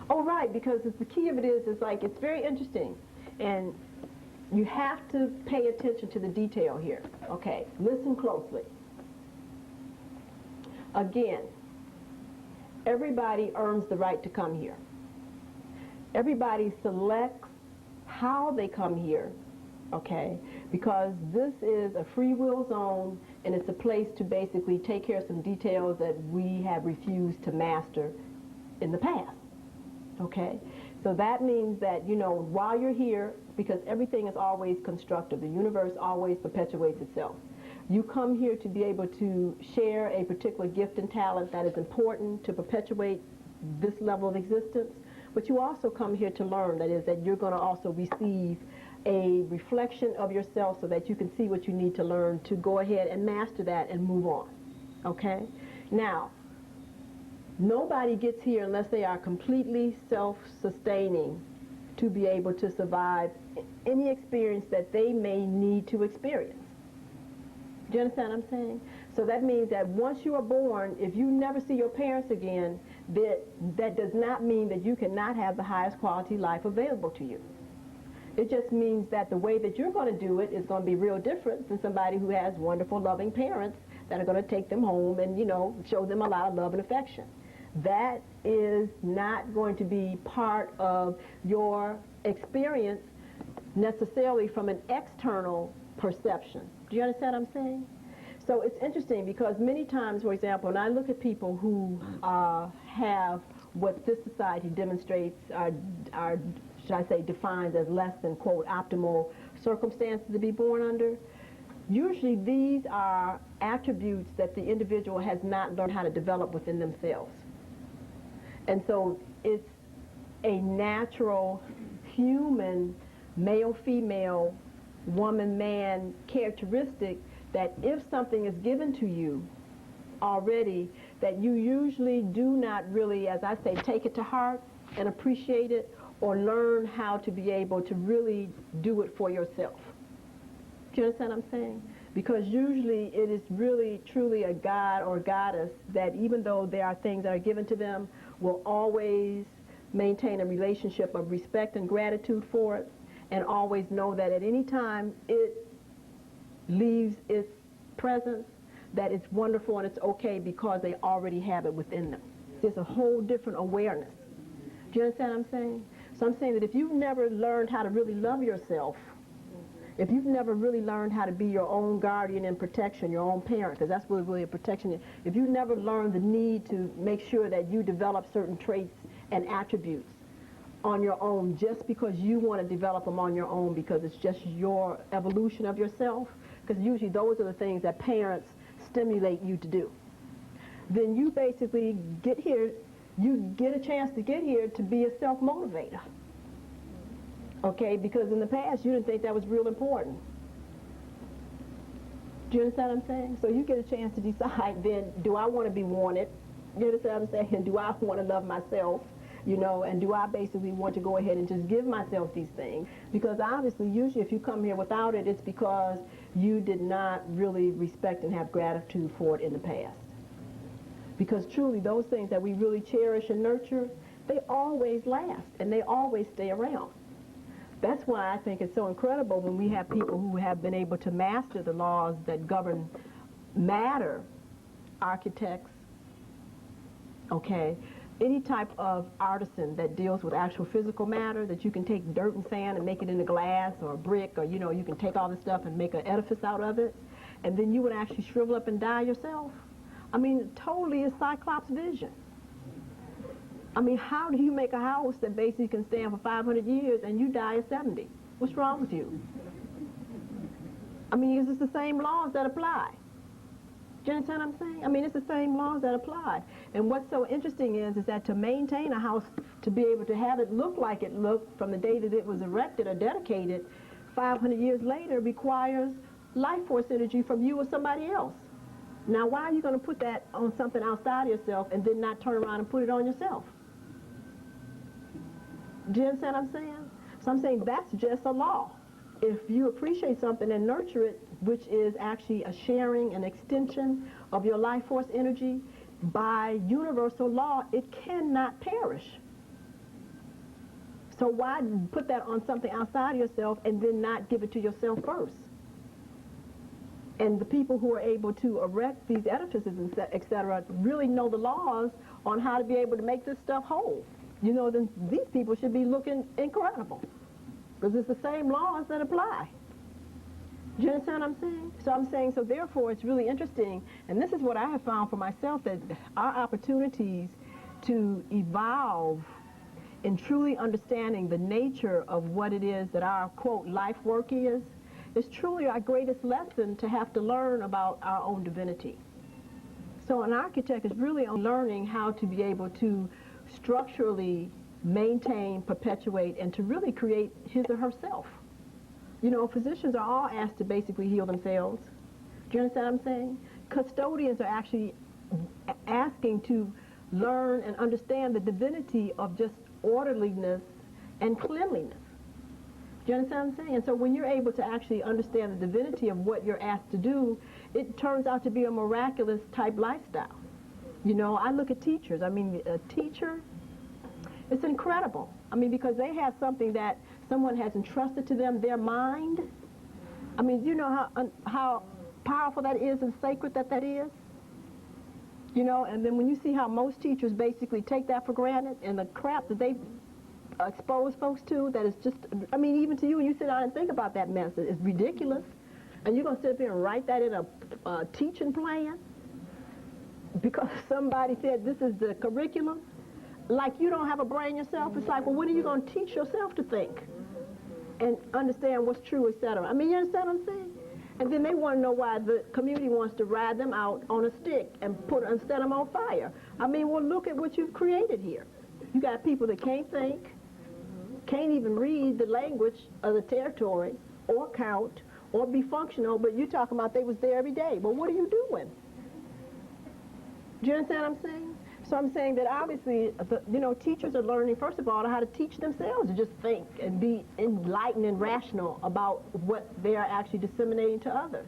Oh, right, because the key of it is like, it's very interesting. And you have to pay attention to the detail here. Okay, listen closely. Again, everybody earns the right to come here. Everybody selects how they come here, okay, because this is a free will zone, and it's a place to basically take care of some details that we have refused to master in the past, okay? So that means that, while you're here, because everything is always constructive, the universe always perpetuates itself. You come here to be able to share a particular gift and talent that is important to perpetuate this level of existence, but you also come here to learn, that is, that you're going to also receive a reflection of yourself so that you can see what you need to learn to go ahead and master that and move on, okay? Now, nobody gets here unless they are completely self-sustaining to be able to survive any experience that they may need to experience. Do you understand what I'm saying? So that means that once you are born, if you never see your parents again, that does not mean that you cannot have the highest quality life available to you. It just means that the way that you're going to do it is going to be real different than somebody who has wonderful, loving parents that are going to take them home and, show them a lot of love and affection. That is not going to be part of your experience necessarily from an external perception. Do you understand what I'm saying? So it's interesting because many times, for example, when I look at people who have what this society demonstrates are, should I say, defines as less than, quote, optimal circumstances to be born under, usually these are attributes that the individual has not learned how to develop within themselves. And so it's a natural human male-female, woman-man characteristic that if something is given to you already, that you usually do not really, as I say, take it to heart and appreciate it or learn how to be able to really do it for yourself. Do you understand what I'm saying? Because usually it is really, truly a god or goddess that, even though there are things that are given to them, will always maintain a relationship of respect and gratitude for it, and always know that at any time it leaves its presence, that it's wonderful and it's okay because they already have it within them. There's a whole different awareness. Do you understand what I'm saying? So I'm saying that if you've never learned how to really love yourself, if you've never really learned how to be your own guardian and protection, your own parent, because that's what really a protection is, if you never learned the need to make sure that you develop certain traits and attributes on your own just because you want to develop them on your own because it's just your evolution of yourself, because usually those are the things that parents stimulate you to do, then you basically get here, you get a chance to get here to be a self-motivator. Okay, because in the past you didn't think that was real important. Do you understand what I'm saying? So you get a chance to decide then, do I want to be wanted? You understand what I'm saying? Do I want to love myself? You know, and do I basically want to go ahead and just give myself these things? Because obviously, usually if you come here without it, it's because you did not really respect and have gratitude for it in the past. Because truly, those things that we really cherish and nurture, they always last, and they always stay around. That's why I think it's so incredible when we have people who have been able to master the laws that govern matter, architects, okay, any type of artisan that deals with actual physical matter, that you can take dirt and sand and make it into glass or a brick, or, you know, you can take all this stuff and make an edifice out of it, and then you would actually shrivel up and die yourself. I mean, totally is Cyclops vision. I mean, how do you make a house that basically can stand for 500 years and you die at 70? What's wrong with you? I mean, it's just the same laws that apply. Do you understand what I'm saying? I mean, it's the same laws that apply. And what's so interesting is that to maintain a house, to be able to have it look like it looked from the day that it was erected or dedicated 500 years later requires life force energy from you or somebody else. Now, why are you going to put that on something outside of yourself and then not turn around and put it on yourself? Do you understand what I'm saying? So I'm saying that's just a law. If you appreciate something and nurture it, which is actually a sharing, an extension of your life force energy, by universal law, it cannot perish. So why put that on something outside of yourself and then not give it to yourself first? And the people who are able to erect these edifices, et cetera, really know the laws on how to be able to make this stuff whole. You know, then these people should be looking incredible, because it's the same laws that apply. Do you understand what I'm saying? So I'm saying, so therefore it's really interesting, and this is what I have found for myself, that our opportunities to evolve in truly understanding the nature of what it is that our, quote, life work is truly our greatest lesson to have to learn about our own divinity. So an architect is really on learning how to be able to structurally maintain, perpetuate, and to really create his or herself. You know, physicians are all asked to basically heal themselves. Do you understand what I'm saying? Custodians are actually asking to learn and understand the divinity of just orderliness and cleanliness. Do you understand what I'm saying? And so when you're able to actually understand the divinity of what you're asked to do, it turns out to be a miraculous type lifestyle. You know, I look at teachers. I mean, a teacher, it's incredible. I mean, because they have something that someone has entrusted to them, their mind. I mean, you know how powerful that is and sacred that is? You know, and then when you see how most teachers basically take that for granted, and the crap that they expose folks to, that is just, I mean, even to you, when you sit down and think about that mess, it's ridiculous. And you're going to sit up here and write that in a teaching plan because somebody said this is the curriculum? Like you don't have a brain yourself. It's like, well, when are you going to teach yourself to think and understand what's true, etc.? I mean, you understand what I'm saying? And then they want to know why the community wants to ride them out on a stick and set them on fire. I mean, well, look at what you've created here. You got people that can't think, can't even read the language of the territory or count or be functional, but you're talking about they was there every day. Well, what are you doing? Do you understand what I'm saying? So I'm saying that obviously, you know, teachers are learning, first of all, how to teach themselves to just think and be enlightened and rational about what they are actually disseminating to others.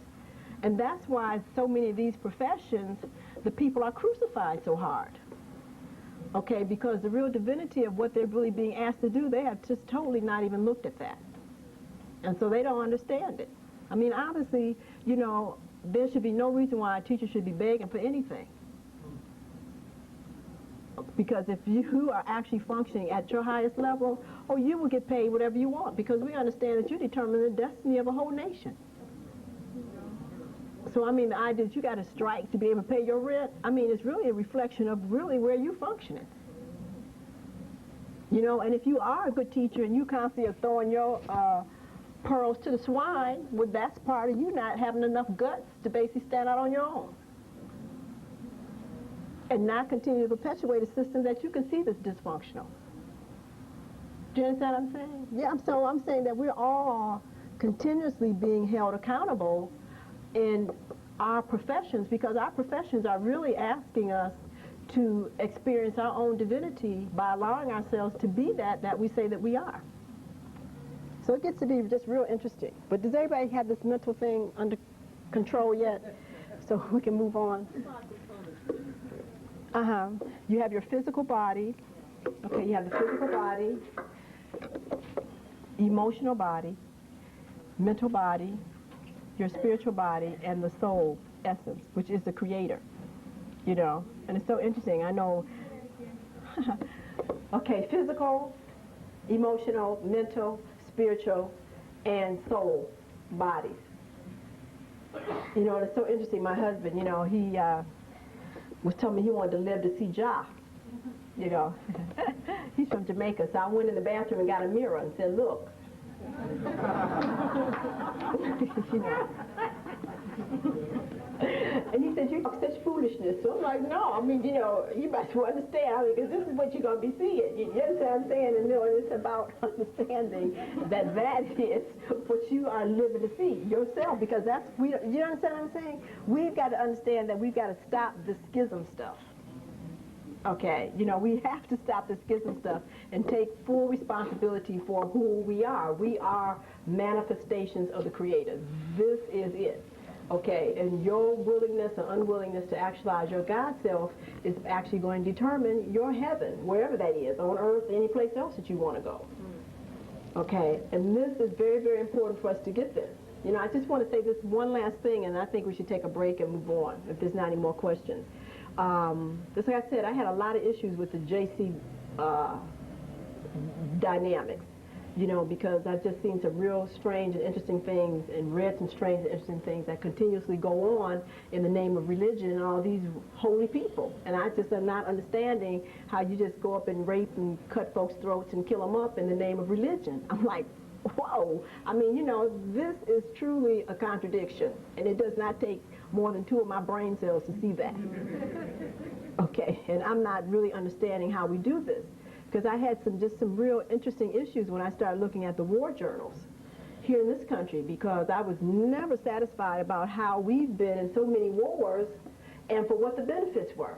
And that's why so many of these professions, the people are crucified so hard. Okay, because the real divinity of what they're really being asked to do, they have just totally not even looked at that. And so they don't understand it. I mean, obviously, you know, there should be no reason why a teacher should be begging for anything. Because if you are actually functioning at your highest level, oh, you will get paid whatever you want, because we understand that you determine the destiny of a whole nation. So, I mean, the idea that you got to strike to be able to pay your rent, I mean, it's really a reflection of really where you're functioning. You know, and if you are a good teacher and you constantly are throwing your pearls to the swine, well, that's part of you not having enough guts to basically stand out on your own. And not continue to perpetuate a system that you can see that's dysfunctional. Do you understand what I'm saying? Yeah, so I'm saying that we're all continuously being held accountable in our professions, because our professions are really asking us to experience our own divinity by allowing ourselves to be that we say that we are. So it gets to be just real interesting. But does everybody have this mental thing under control yet? So we can move on. You have your physical body. Okay, you have the physical body, emotional body, mental body, your spiritual body, and the soul essence, which is the creator, you know. And it's so interesting. I know, okay, physical, emotional, mental, spiritual, and soul bodies. You know, and it's so interesting. My husband, you know, he was telling me he wanted to live to see Jah, you know. He's from Jamaica, so I went in the bathroom and got a mirror and said, look. You know. And he said, you talk such foolishness. So I'm like, no, I mean, you know, you must understand, because this is what you're going to be seeing. You understand what I'm saying? And, you know, it's about understanding that that is what you are living to see yourself, because that's, you understand what I'm saying? We've got to understand that we've got to stop the schism stuff. Okay, you know, we have to stop the schism stuff and take full responsibility for who we are. We are manifestations of the Creator. This is it. Okay, and your willingness or unwillingness to actualize your God self is actually going to determine your heaven, wherever that is, on earth, any place else that you want to go. Okay, and this is very, very important for us to get this. You know, I just want to say this one last thing, and I think we should take a break and move on if there's not any more questions. Just like I said, I had a lot of issues with the JC dynamics, you know, because I've just seen some real strange and interesting things and read some strange and interesting things that continuously go on in the name of religion and all these holy people. And I just am not understanding how you just go up and rape and cut folks' throats and kill them up in the name of religion. I'm like, whoa. I mean, you know, this is truly a contradiction, and it does not take more than 2 of my brain cells to see that. Okay, and I'm not really understanding how we do this, because I had some real interesting issues when I started looking at the war journals here in this country, because I was never satisfied about how we've been in so many wars and for what the benefits were.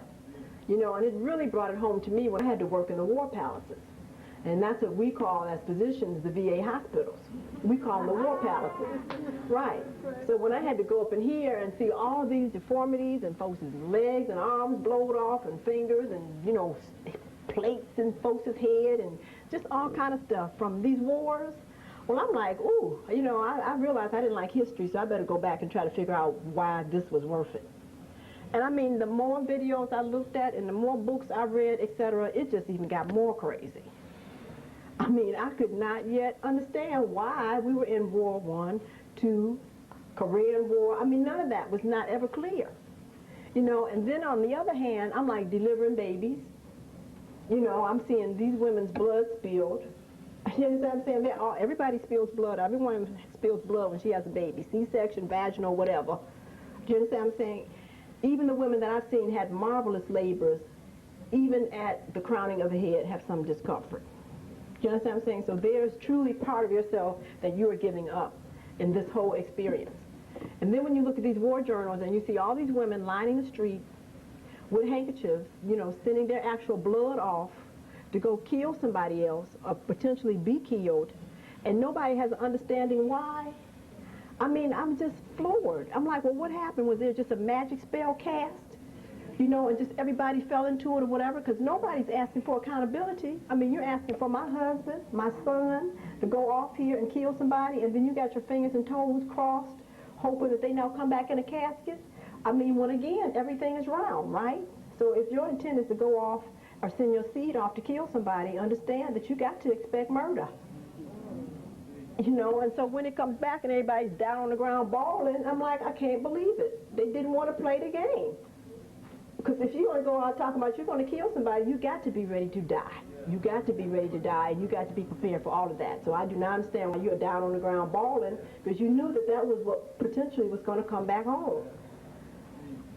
You know, and it really brought it home to me when I had to work in the war palaces. And that's what we call, as physicians, the VA hospitals. We call them the war palaces. Right. So when I had to go up in here and see all these deformities and folks' legs and arms blowed off and fingers and, you know, plates in folks' head and just all kind of stuff from these wars, well, I'm like, ooh, you know, I realized I didn't like history, so I better go back and try to figure out why this was worth it. And I mean, the more videos I looked at and the more books I read, etc., it just even got more crazy. I mean, I could not yet understand why we were in World War I, II, Korean War. I mean, none of that was not ever clear. You know, and then on the other hand, I'm like delivering babies. You know, I'm seeing these women's blood spilled. You understand what I'm saying? Everybody spills blood. Everyone spills blood when she has a baby. C-section, vaginal, whatever. Do you understand what I'm saying? Even the women that I've seen had marvelous labors, even at the crowning of the head, have some discomfort. You understand what I'm saying? So there's truly part of yourself that you are giving up in this whole experience. And then when you look at these war journals and you see all these women lining the street with handkerchiefs, you know, sending their actual blood off to go kill somebody else or potentially be killed, and nobody has an understanding why, I mean, I'm just floored. I'm like, well, what happened? Was there just a magic spell cast? You know, and just everybody fell into it or whatever, because nobody's asking for accountability. I mean, you're asking for my husband, my son, to go off here and kill somebody, and then you got your fingers and toes crossed, hoping that they now come back in a casket. I mean, when again, everything is round, right? So if your intent is to go off or send your seed off to kill somebody, understand that you got to expect murder. You know, and so when it comes back and everybody's down on the ground bawling, I'm like, I can't believe it. They didn't want to play the game. Because if you're going to go out talking about you're going to kill somebody, you got to be ready to die. You got to be ready to die, and you got to be prepared for all of that. So I do not understand why you're down on the ground bawling, because you knew that that was what potentially was going to come back home.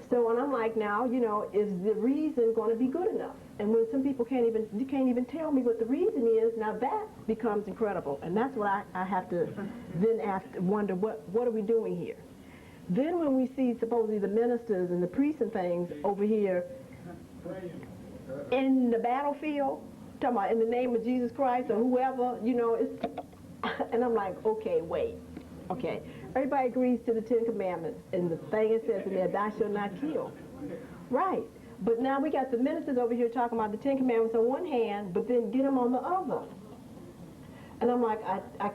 So, and I'm like, now, you know, is the reason going to be good enough? And when some people can't even tell me what the reason is, now that becomes incredible. And that's what I have to then wonder, what are we doing here? Then when we see supposedly the ministers and the priests and things over here in the battlefield, talking about in the name of Jesus Christ or whoever, you know, it's, and I'm like, okay, wait, okay. Everybody agrees to the 10 Commandments, and the thing it says in there, thou shalt not kill. Right. But now we got the ministers over here talking about the 10 Commandments on one hand, but then get them on the other. And I'm like, I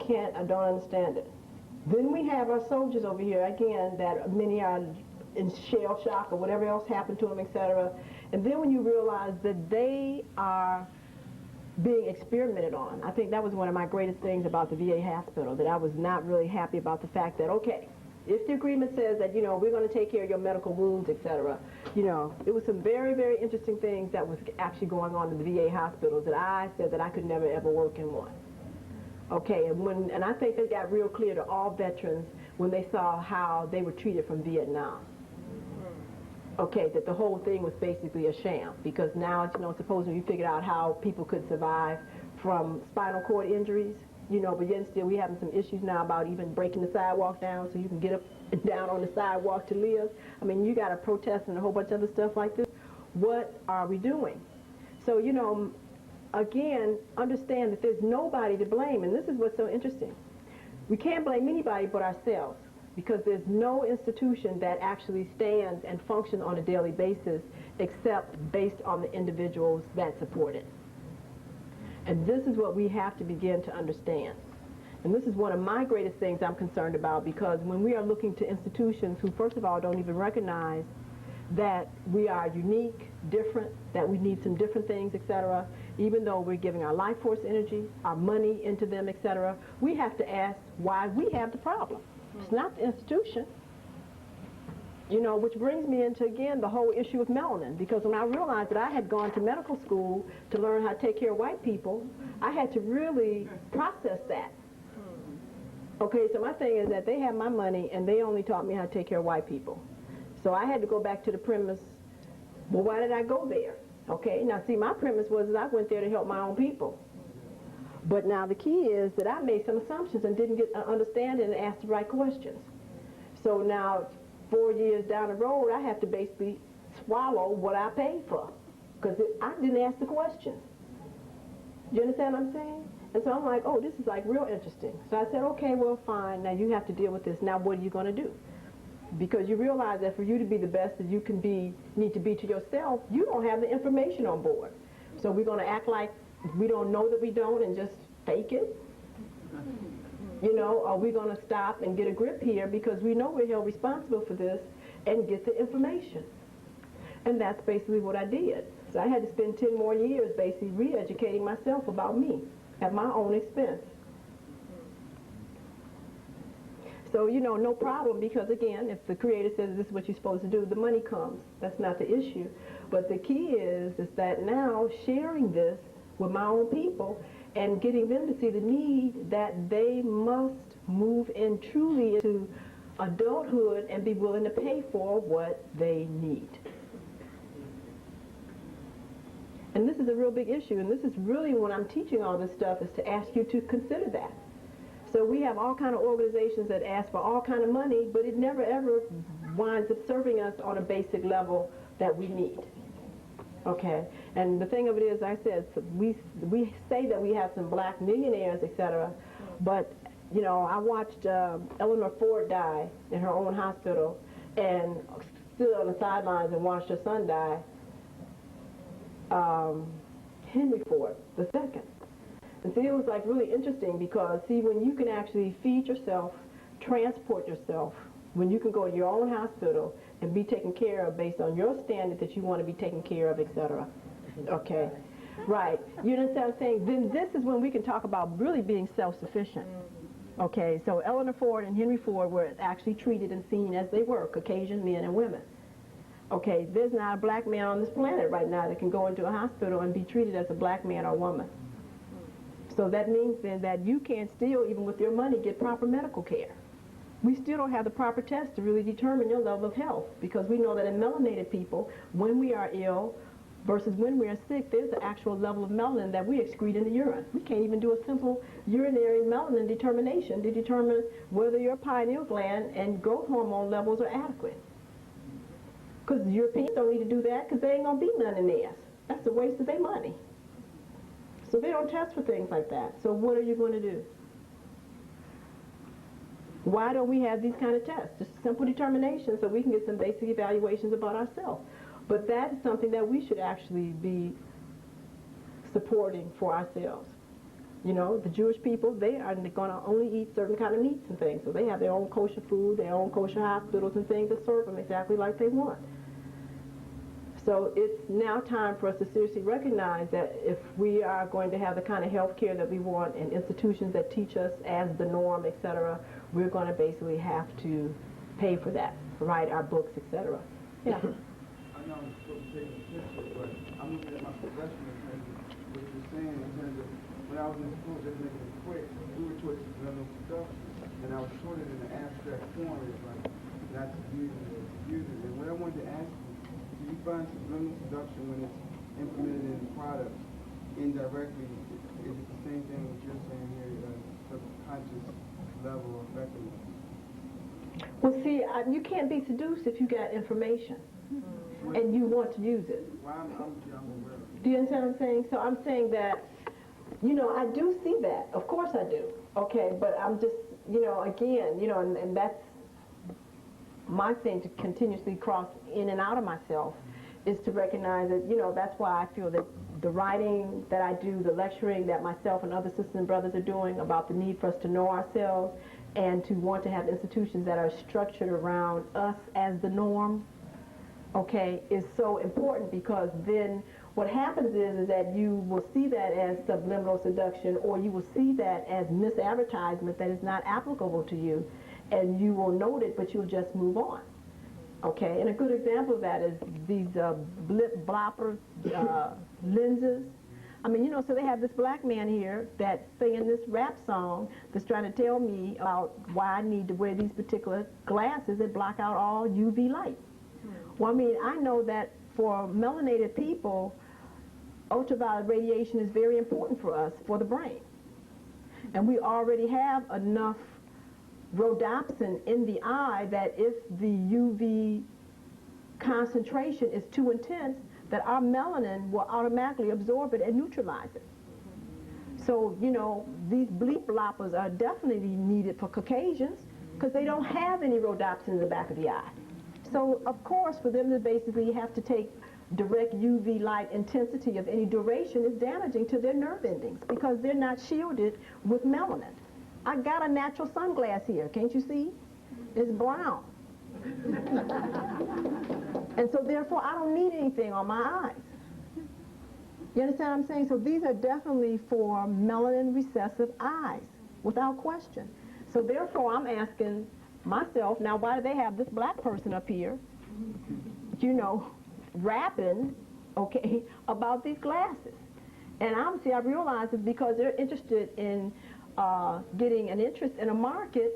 don't understand it. Then we have our soldiers over here, again, that many are in shell shock or whatever else happened to them, etc. And then when you realize that they are being experimented on, I think that was one of my greatest things about the VA hospital, that I was not really happy about the fact that, okay, if the agreement says that, you know, we're going to take care of your medical wounds, etc., you know, it was some very, very interesting things that was actually going on in the VA hospitals that I said that I could never, ever work in one. Okay, and I think they got real clear to all veterans when they saw how they were treated from Vietnam. Okay, that the whole thing was basically a sham, because now, you know, supposedly you figured out how people could survive from spinal cord injuries, you know, but yet still we having some issues now about even breaking the sidewalk down so you can get up and down on the sidewalk to live. I mean, you got to protest and a whole bunch of other stuff like this. What are we doing? So, you know, again, understand that there's nobody to blame, and this is what's so interesting. We can't blame anybody but ourselves, because there's no institution that actually stands and functions on a daily basis except based on the individuals that support it. And this is what we have to begin to understand. And this is one of my greatest things I'm concerned about, because when we are looking to institutions who, first of all, don't even recognize that we are unique, different, that we need some different things, etc., even though we're giving our life force energy, our money into them, etc., we have to ask why we have the problem. It's not the institution. You know, which brings me into, again, the whole issue of melanin, because when I realized that I had gone to medical school to learn how to take care of white people, I had to really process that. Okay, so my thing is that they have my money and they only taught me how to take care of white people. So I had to go back to the premise, well, why did I go there? Okay, now see, my premise was that I went there to help my own people. But now the key is that I made some assumptions and didn't get an understanding and ask the right questions. So now, 4 years down the road, I have to basically swallow what I paid for, because I didn't ask the questions. You understand what I'm saying? And so I'm like, oh, this is like real interesting. So I said, okay, well, fine. Now you have to deal with this. Now what are you going to do? Because you realize that for you to be the best that you can be, need to be to yourself, you don't have the information on board. So we're going to act like we don't know that we don't and just fake it? You know, are we going to stop and get a grip here because we know we're held responsible for this and get the information? And that's basically what I did. So I had to spend 10 more years basically re-educating myself about me at my own expense. So, you know, no problem, because again, if the Creator says this is what you're supposed to do, the money comes. That's not the issue. But the key is that now sharing this with my own people and getting them to see the need that they must move in truly into adulthood and be willing to pay for what they need. And this is a real big issue, and this is really when I'm teaching all this stuff is to ask you to consider that. So we have all kind of organizations that ask for all kind of money, but it never ever winds up serving us on a basic level that we need. Okay, and the thing of it is, I said, we say that we have some black millionaires, etc., but you know, I watched Eleanor Ford die in her own hospital and stood on the sidelines and watched her son die, Henry Ford II. And see, it was like really interesting because, see, when you can actually feed yourself, transport yourself, when you can go to your own hospital and be taken care of based on your standard that you want to be taken care of, etc. Okay, right. You understand what I'm saying? Then this is when we can talk about really being self-sufficient. Okay, so Eleanor Ford and Henry Ford were actually treated and seen as they were, Caucasian men and women. Okay, there's not a black man on this planet right now that can go into a hospital and be treated as a black man or woman. So that means then that you can't still, even with your money, get proper medical care. We still don't have the proper test to really determine your level of health, because we know that in melanated people, when we are ill versus when we are sick, there's an actual level of melanin that we excrete in the urine. We can't even do a simple urinary melanin determination to determine whether your pineal gland and growth hormone levels are adequate. Because the Europeans don't need to do that because there ain't going to be none in theirs. That's a waste of their money. So they don't test for things like that. So what are you going to do? Why don't we have these kind of tests? Just simple determination so we can get some basic evaluations about ourselves. But that is something that we should actually be supporting for ourselves. You know, the Jewish people, they are going to only eat certain kind of meats and things. So they have their own kosher food, their own kosher hospitals and things that serve them exactly like they want. So it's now time for us to seriously recognize that if we are going to have the kind of health care that we want and institutions that teach us as the norm, etc., we're going to basically have to pay for that, write our books, etc. Yeah. I know I'm supposed to take a picture, but I'm looking at my progression in terms of what you're saying in terms of when I was in school, just making it quick, we were taught subliminal seduction, and I was taught it in an abstract form. It's like not to use it or to use it. And what I wanted to ask you, do you find subliminal seduction when it's implemented in products indirectly? Is it the same thing that you're saying here, subconscious level of effectiveness? Well, see, you can't be seduced if you got information and you want to use it. Well, I'm aware of it. Do you understand what I'm saying? So I'm saying that, you know, I do see that. Of course I do. Okay, but I'm just, you know, again, you know, and that's my thing to continuously cross in and out of myself is to recognize that, you know, that's why I feel that the writing that I do, the lecturing that myself and other sisters and brothers are doing about the need for us to know ourselves and to want to have institutions that are structured around us as the norm, okay, is so important, because then what happens is that you will see that as subliminal seduction, or you will see that as misadvertisement that is not applicable to you, and you will note it, but you'll just move on. Okay, and a good example of that is these blip blopper lenses. I mean, you know, so they have this black man here that's singing this rap song that's trying to tell me about why I need to wear these particular glasses that block out all UV light. Well, I mean, I know that for melanated people, ultraviolet radiation is very important for us, for the brain. And we already have enough rhodopsin in the eye that if the UV concentration is too intense, that our melanin will automatically absorb it and neutralize it. So, you know, these bleep bloppers are definitely needed for Caucasians because they don't have any rhodopsin in the back of the eye. So, of course, for them to basically have to take direct UV light intensity of any duration is damaging to their nerve endings because they're not shielded with melanin. I got a natural sunglass here, can't you see? It's brown. And so therefore I don't need anything on my eyes. You understand what I'm saying? So these are definitely for melanin recessive eyes, without question. So therefore I'm asking myself, now why do they have this black person up here, you know, rapping, okay, about these glasses? And obviously I realize it's because they're interested in getting an interest in a market,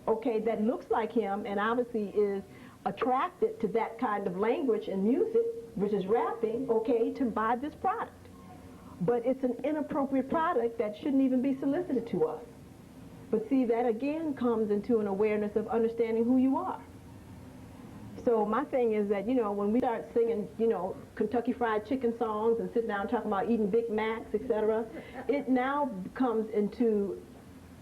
okay, that looks like him and obviously is attracted to that kind of language and music, which is rapping, okay, to buy this product. But it's an inappropriate product that shouldn't even be solicited to us. But see, that again comes into an awareness of understanding who you are. So my thing is that, you know, when we start singing, you know, Kentucky Fried Chicken songs and sit down talking about eating Big Macs, etc., it now comes into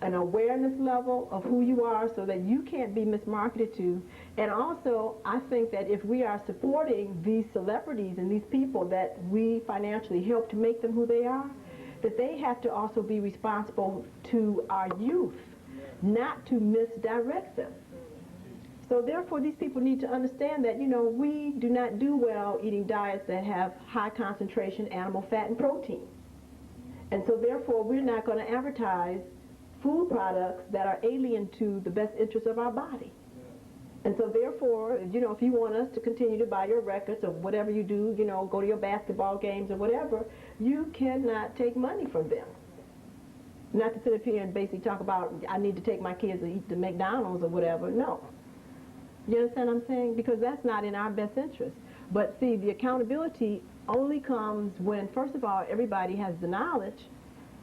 an awareness level of who you are so that you can't be mismarketed to. And also, I think that if we are supporting these celebrities and these people that we financially help to make them who they are, that they have to also be responsible to our youth, not to misdirect them. So therefore, these people need to understand that, you know, we do not do well eating diets that have high concentration animal fat and protein. And so therefore, we're not going to advertise food products that are alien to the best interests of our body. And so therefore, you know, if you want us to continue to buy your records or whatever you do, you know, go to your basketball games or whatever, you cannot take money from them. Not to sit up here and basically talk about, I need to take my kids to eat the McDonald's or whatever. No. You understand what I'm saying? Because that's not in our best interest. But see, the accountability only comes when, first of all, everybody has the knowledge,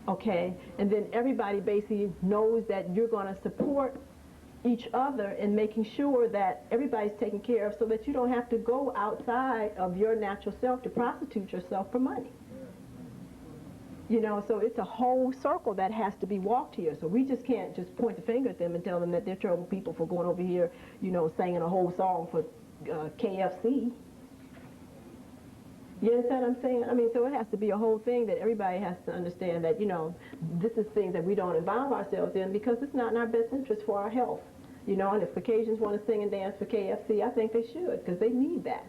okay, and then everybody basically knows that you're going to support each other in making sure that everybody's taken care of so that you don't have to go outside of your natural self to prostitute yourself for money. You know, so it's a whole circle that has to be walked here. So we just can't just point the finger at them and tell them that they're terrible people for going over here, you know, singing a whole song for KFC. You understand what I'm saying? I mean, so it has to be a whole thing that everybody has to understand that, you know, this is things that we don't involve ourselves in because it's not in our best interest for our health. You know, and if Caucasians want to sing and dance for KFC, I think they should because they need that.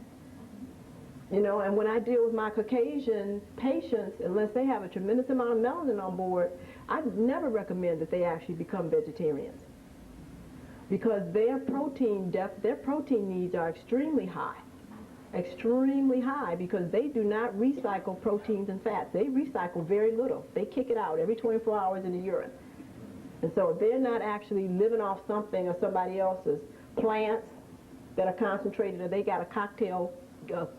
You know, and when I deal with my Caucasian patients, unless they have a tremendous amount of melanin on board, I never recommend that they actually become vegetarians because their protein needs are extremely high because they do not recycle proteins and fats. They recycle very little. They kick it out every 24 hours in the urine. And so they're not actually living off something or somebody else's plants that are concentrated or they got a cocktail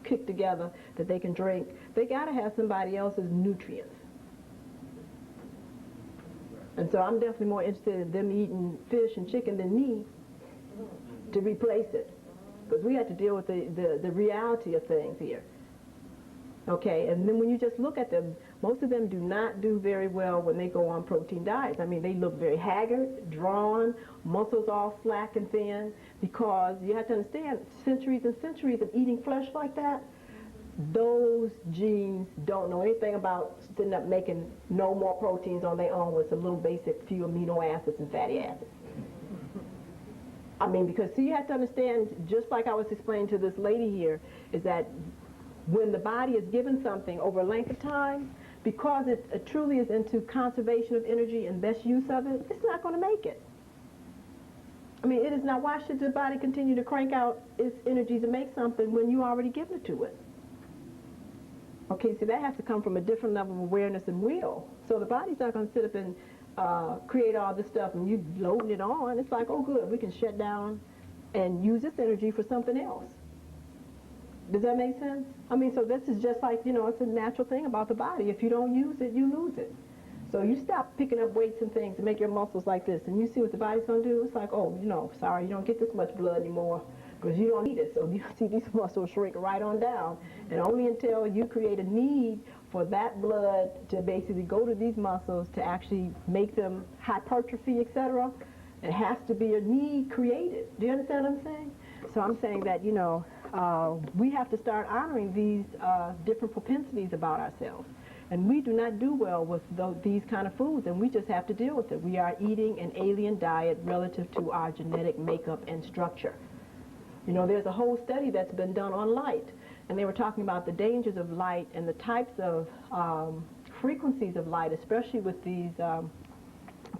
kicked together that they can drink. They got to have somebody else's nutrients. And so I'm definitely more interested in them eating fish and chicken than me to replace it. Because we have to deal with the reality of things here. Okay, and then when you just look at them, most of them do not do very well when they go on protein diets. I mean, they look very haggard, drawn, muscles all slack and thin, because you have to understand, centuries and centuries of eating flesh like that, those genes don't know anything about sitting up making no more proteins on their own with some little basic few amino acids and fatty acids. I mean, because see, you have to understand, just like I was explaining to this lady here, is that when the body is given something over a length of time, because it truly is into conservation of energy and best use of it, it's not going to make it. I mean, it is not. Why should the body continue to crank out its energy to make something when you already given it to it? Okay, so that has to come from a different level of awareness and will. So the body's not going to sit up and create all this stuff and you loading it on. It's like, oh good, we can shut down and use this energy for something else. Does that make sense? I mean, so this is just like, you know, it's a natural thing about the body. If you don't use it, you lose it. So you stop picking up weights and things to make your muscles like this, and you see what the body's going to do. It's like, oh, you know, sorry, you don't get this much blood anymore because you don't need it. So you see these muscles shrink right on down. And only until you create a need for that blood to basically go to these muscles to actually make them hypertrophy, etc., it has to be a need created. Do you understand what I'm saying? So I'm saying that, you know, we have to start honoring these different propensities about ourselves. And we do not do well with these kind of foods, and we just have to deal with it. We are eating an alien diet relative to our genetic makeup and structure. You know, there's a whole study that's been done on light, and they were talking about the dangers of light and the types of frequencies of light, especially with these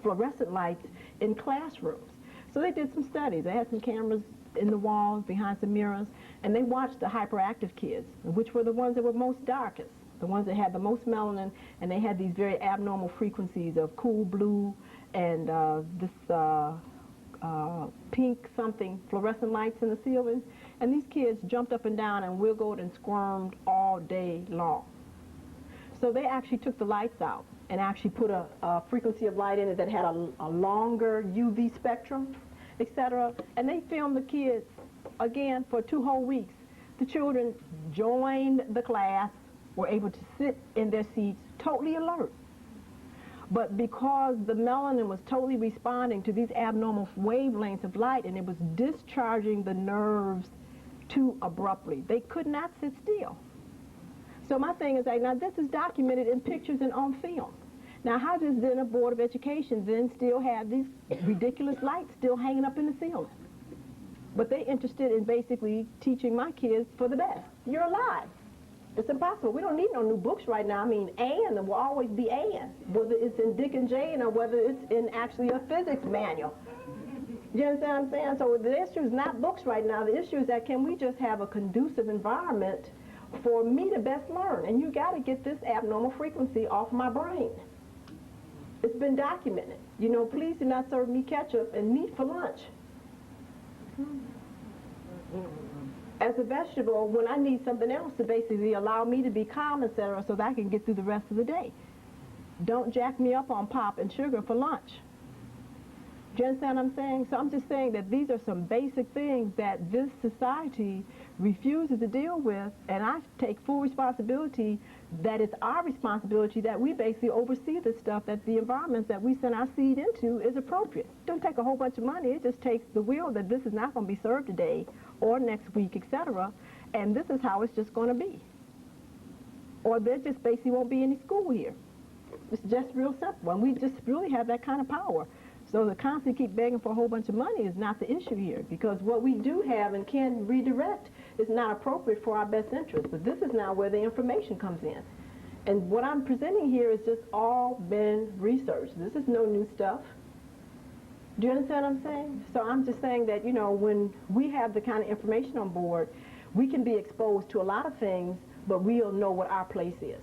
fluorescent lights in classrooms. So they did some studies. They had some cameras in the walls, behind some mirrors, and they watched the hyperactive kids, which were the ones that were most darkest, the ones that had the most melanin, and they had these very abnormal frequencies of cool blue and this pink something, fluorescent lights in the ceiling. And these kids jumped up and down and wiggled and squirmed all day long. So they actually took the lights out and actually put a frequency of light in it that had a longer UV spectrum, etc. And they filmed the kids again for 2 whole weeks. The children joined the class, were able to sit in their seats totally alert. But because the melanin was totally responding to these abnormal wavelengths of light and it was discharging the nerves too abruptly, they could not sit still. So my thing is like, now this is documented in pictures and on film. Now how does then a Board of Education then still have these ridiculous lights still hanging up in the ceiling? But they're interested in basically teaching my kids for the best. You're alive. It's impossible. We don't need no new books right now. I mean, Anne will always be Anne, whether it's in Dick and Jane or whether it's in actually a physics manual. You understand what I'm saying? So the issue is not books right now. The issue is that can we just have a conducive environment for me to best learn? And you got to get this abnormal frequency off my brain. It's been documented. You know, please do not serve me ketchup and meat for lunch. As a vegetable, when I need something else to basically allow me to be calm, etc., so that I can get through the rest of the day. Don't jack me up on pop and sugar for lunch. Do you understand what I'm saying? So I'm just saying that these are some basic things that this society refuses to deal with, and I take full responsibility that it's our responsibility that we basically oversee the stuff, that the environments that we send our seed into is appropriate. It doesn't take a whole bunch of money. It just takes the will that this is not going to be served today or next week, etc., and this is how it's just going to be. Or there just basically won't be any school here. It's just real simple, and we just really have that kind of power. So to constantly keep begging for a whole bunch of money is not the issue here, because what we do have and can redirect is not appropriate for our best interest. But this is now where the information comes in. And what I'm presenting here is just all been researched. This is no new stuff. Do you understand what I'm saying? So I'm just saying that, you know, when we have the kind of information on board, we can be exposed to a lot of things, but we'll know what our place is.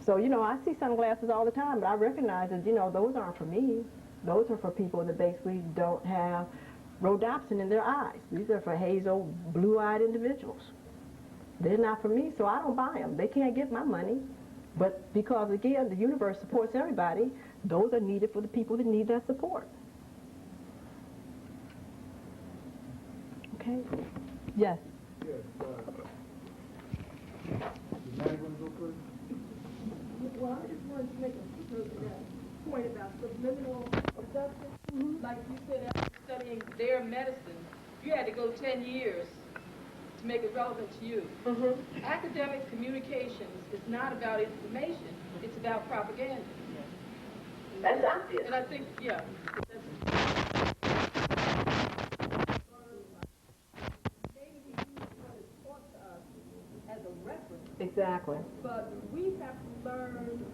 So, you know, I see sunglasses all the time, but I recognize that, you know, those aren't for me. Those are for people that basically don't have rhodopsin in their eyes. These are for hazel, blue-eyed individuals. They're not for me, so I don't buy them. They can't get my money. But because, again, the universe supports everybody, those are needed for the people that need that support. Okay? Yes? Yes, is Maddie going to go first? Well, I just wanted to make a point about subliminal abduction. Like you said, after studying their medicine, you had to go 10 years to make it relevant to you. Academic communications is not about information, it's about propaganda. That's obvious. And I think, yeah, as a reference. Exactly. But we have to learn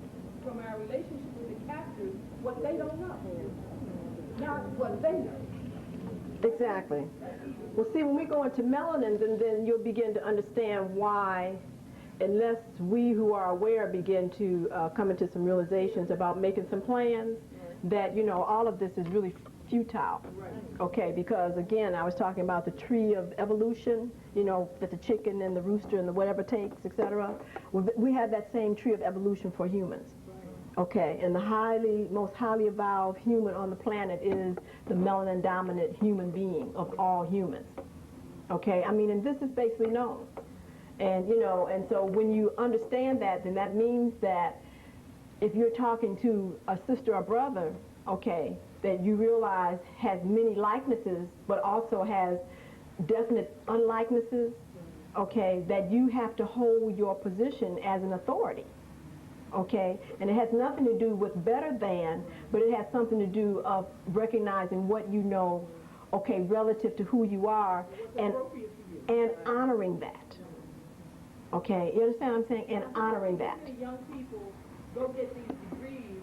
from our relationship with the captors what they don't know, not what they know. Exactly. Well, see, when we go into melanins, and then you'll begin to understand why, unless we who are aware begin to come into some realizations about making some plans, that, you know, all of this is really futile. Okay, because again, I was talking about the tree of evolution, you know, that the chicken and the rooster and the whatever takes, etc. We have that same tree of evolution for humans. Okay, and the most highly evolved human on the planet is the melanin dominant human being of all humans. Okay, I mean, and this is basically known. And, you know, and so when you understand that, then that means that if you're talking to a sister or brother, okay, that you realize has many likenesses, but also has definite unlikenesses, okay, that you have to hold your position as an authority. Okay, and it has nothing to do with better than, but it has something to do of recognizing what you know, okay, relative to who you are, and honoring that. Okay, you understand what I'm saying? And honoring that. Young people go get these degrees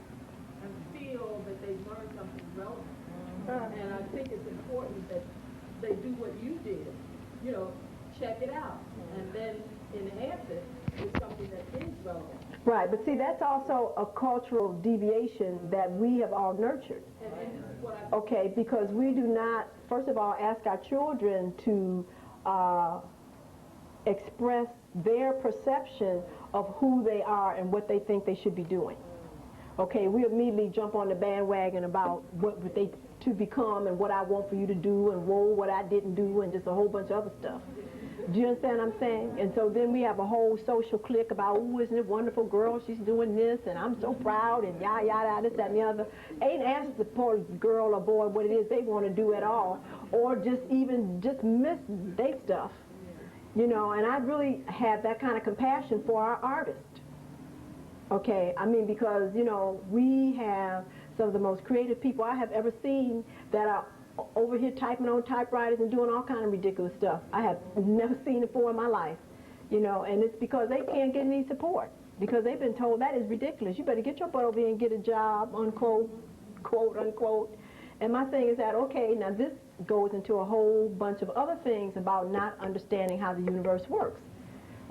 and feel that they've learned something relevant. And I think it's important that they do what you did. You know, check it out, and then enhance it with something that is relevant. Right, but see, that's also a cultural deviation that we have all nurtured. Okay, because we do not, first of all, ask our children to express their perception of who they are and what they think they should be doing. Okay, we immediately jump on the bandwagon about what they to become and what I want for you to do and whoa, what I didn't do and just a whole bunch of other stuff. Do you understand what I'm saying? And so then we have a whole social clique about, oh, isn't it wonderful, girl, she's doing this, and I'm so proud, and yada, yada, this, that, and the other. Ain't asked the poor girl or boy what it is they want to do at all, or just miss their stuff. You know, and I really have that kind of compassion for our artists. Okay, I mean, because, you know, we have some of the most creative people I have ever seen that are over here typing on typewriters and doing all kind of ridiculous stuff. I have never seen it before in my life, you know, and it's because they can't get any support, because they've been told that is ridiculous. You better get your butt over here and get a job, unquote, quote, unquote. And my thing is that, okay, now this goes into a whole bunch of other things about not understanding how the universe works.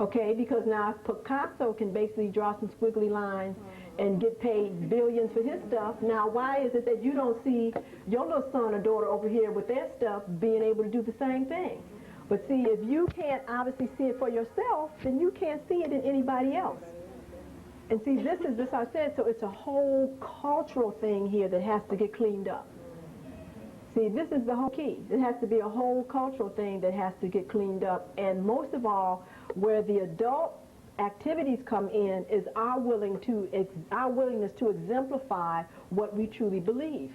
Okay, because now if Picasso can basically draw some squiggly lines and get paid billions for his stuff, now why is it that you don't see your little son or daughter over here with their stuff being able to do the same thing? But see, if you can't obviously see it for yourself, then you can't see it in anybody else. And see, this I said, so it's a whole cultural thing here that has to get cleaned up. See, this is the whole key. It has to be a whole cultural thing that has to get cleaned up. And most of all, where the adult activities come in is our willingness to exemplify what we truly believe.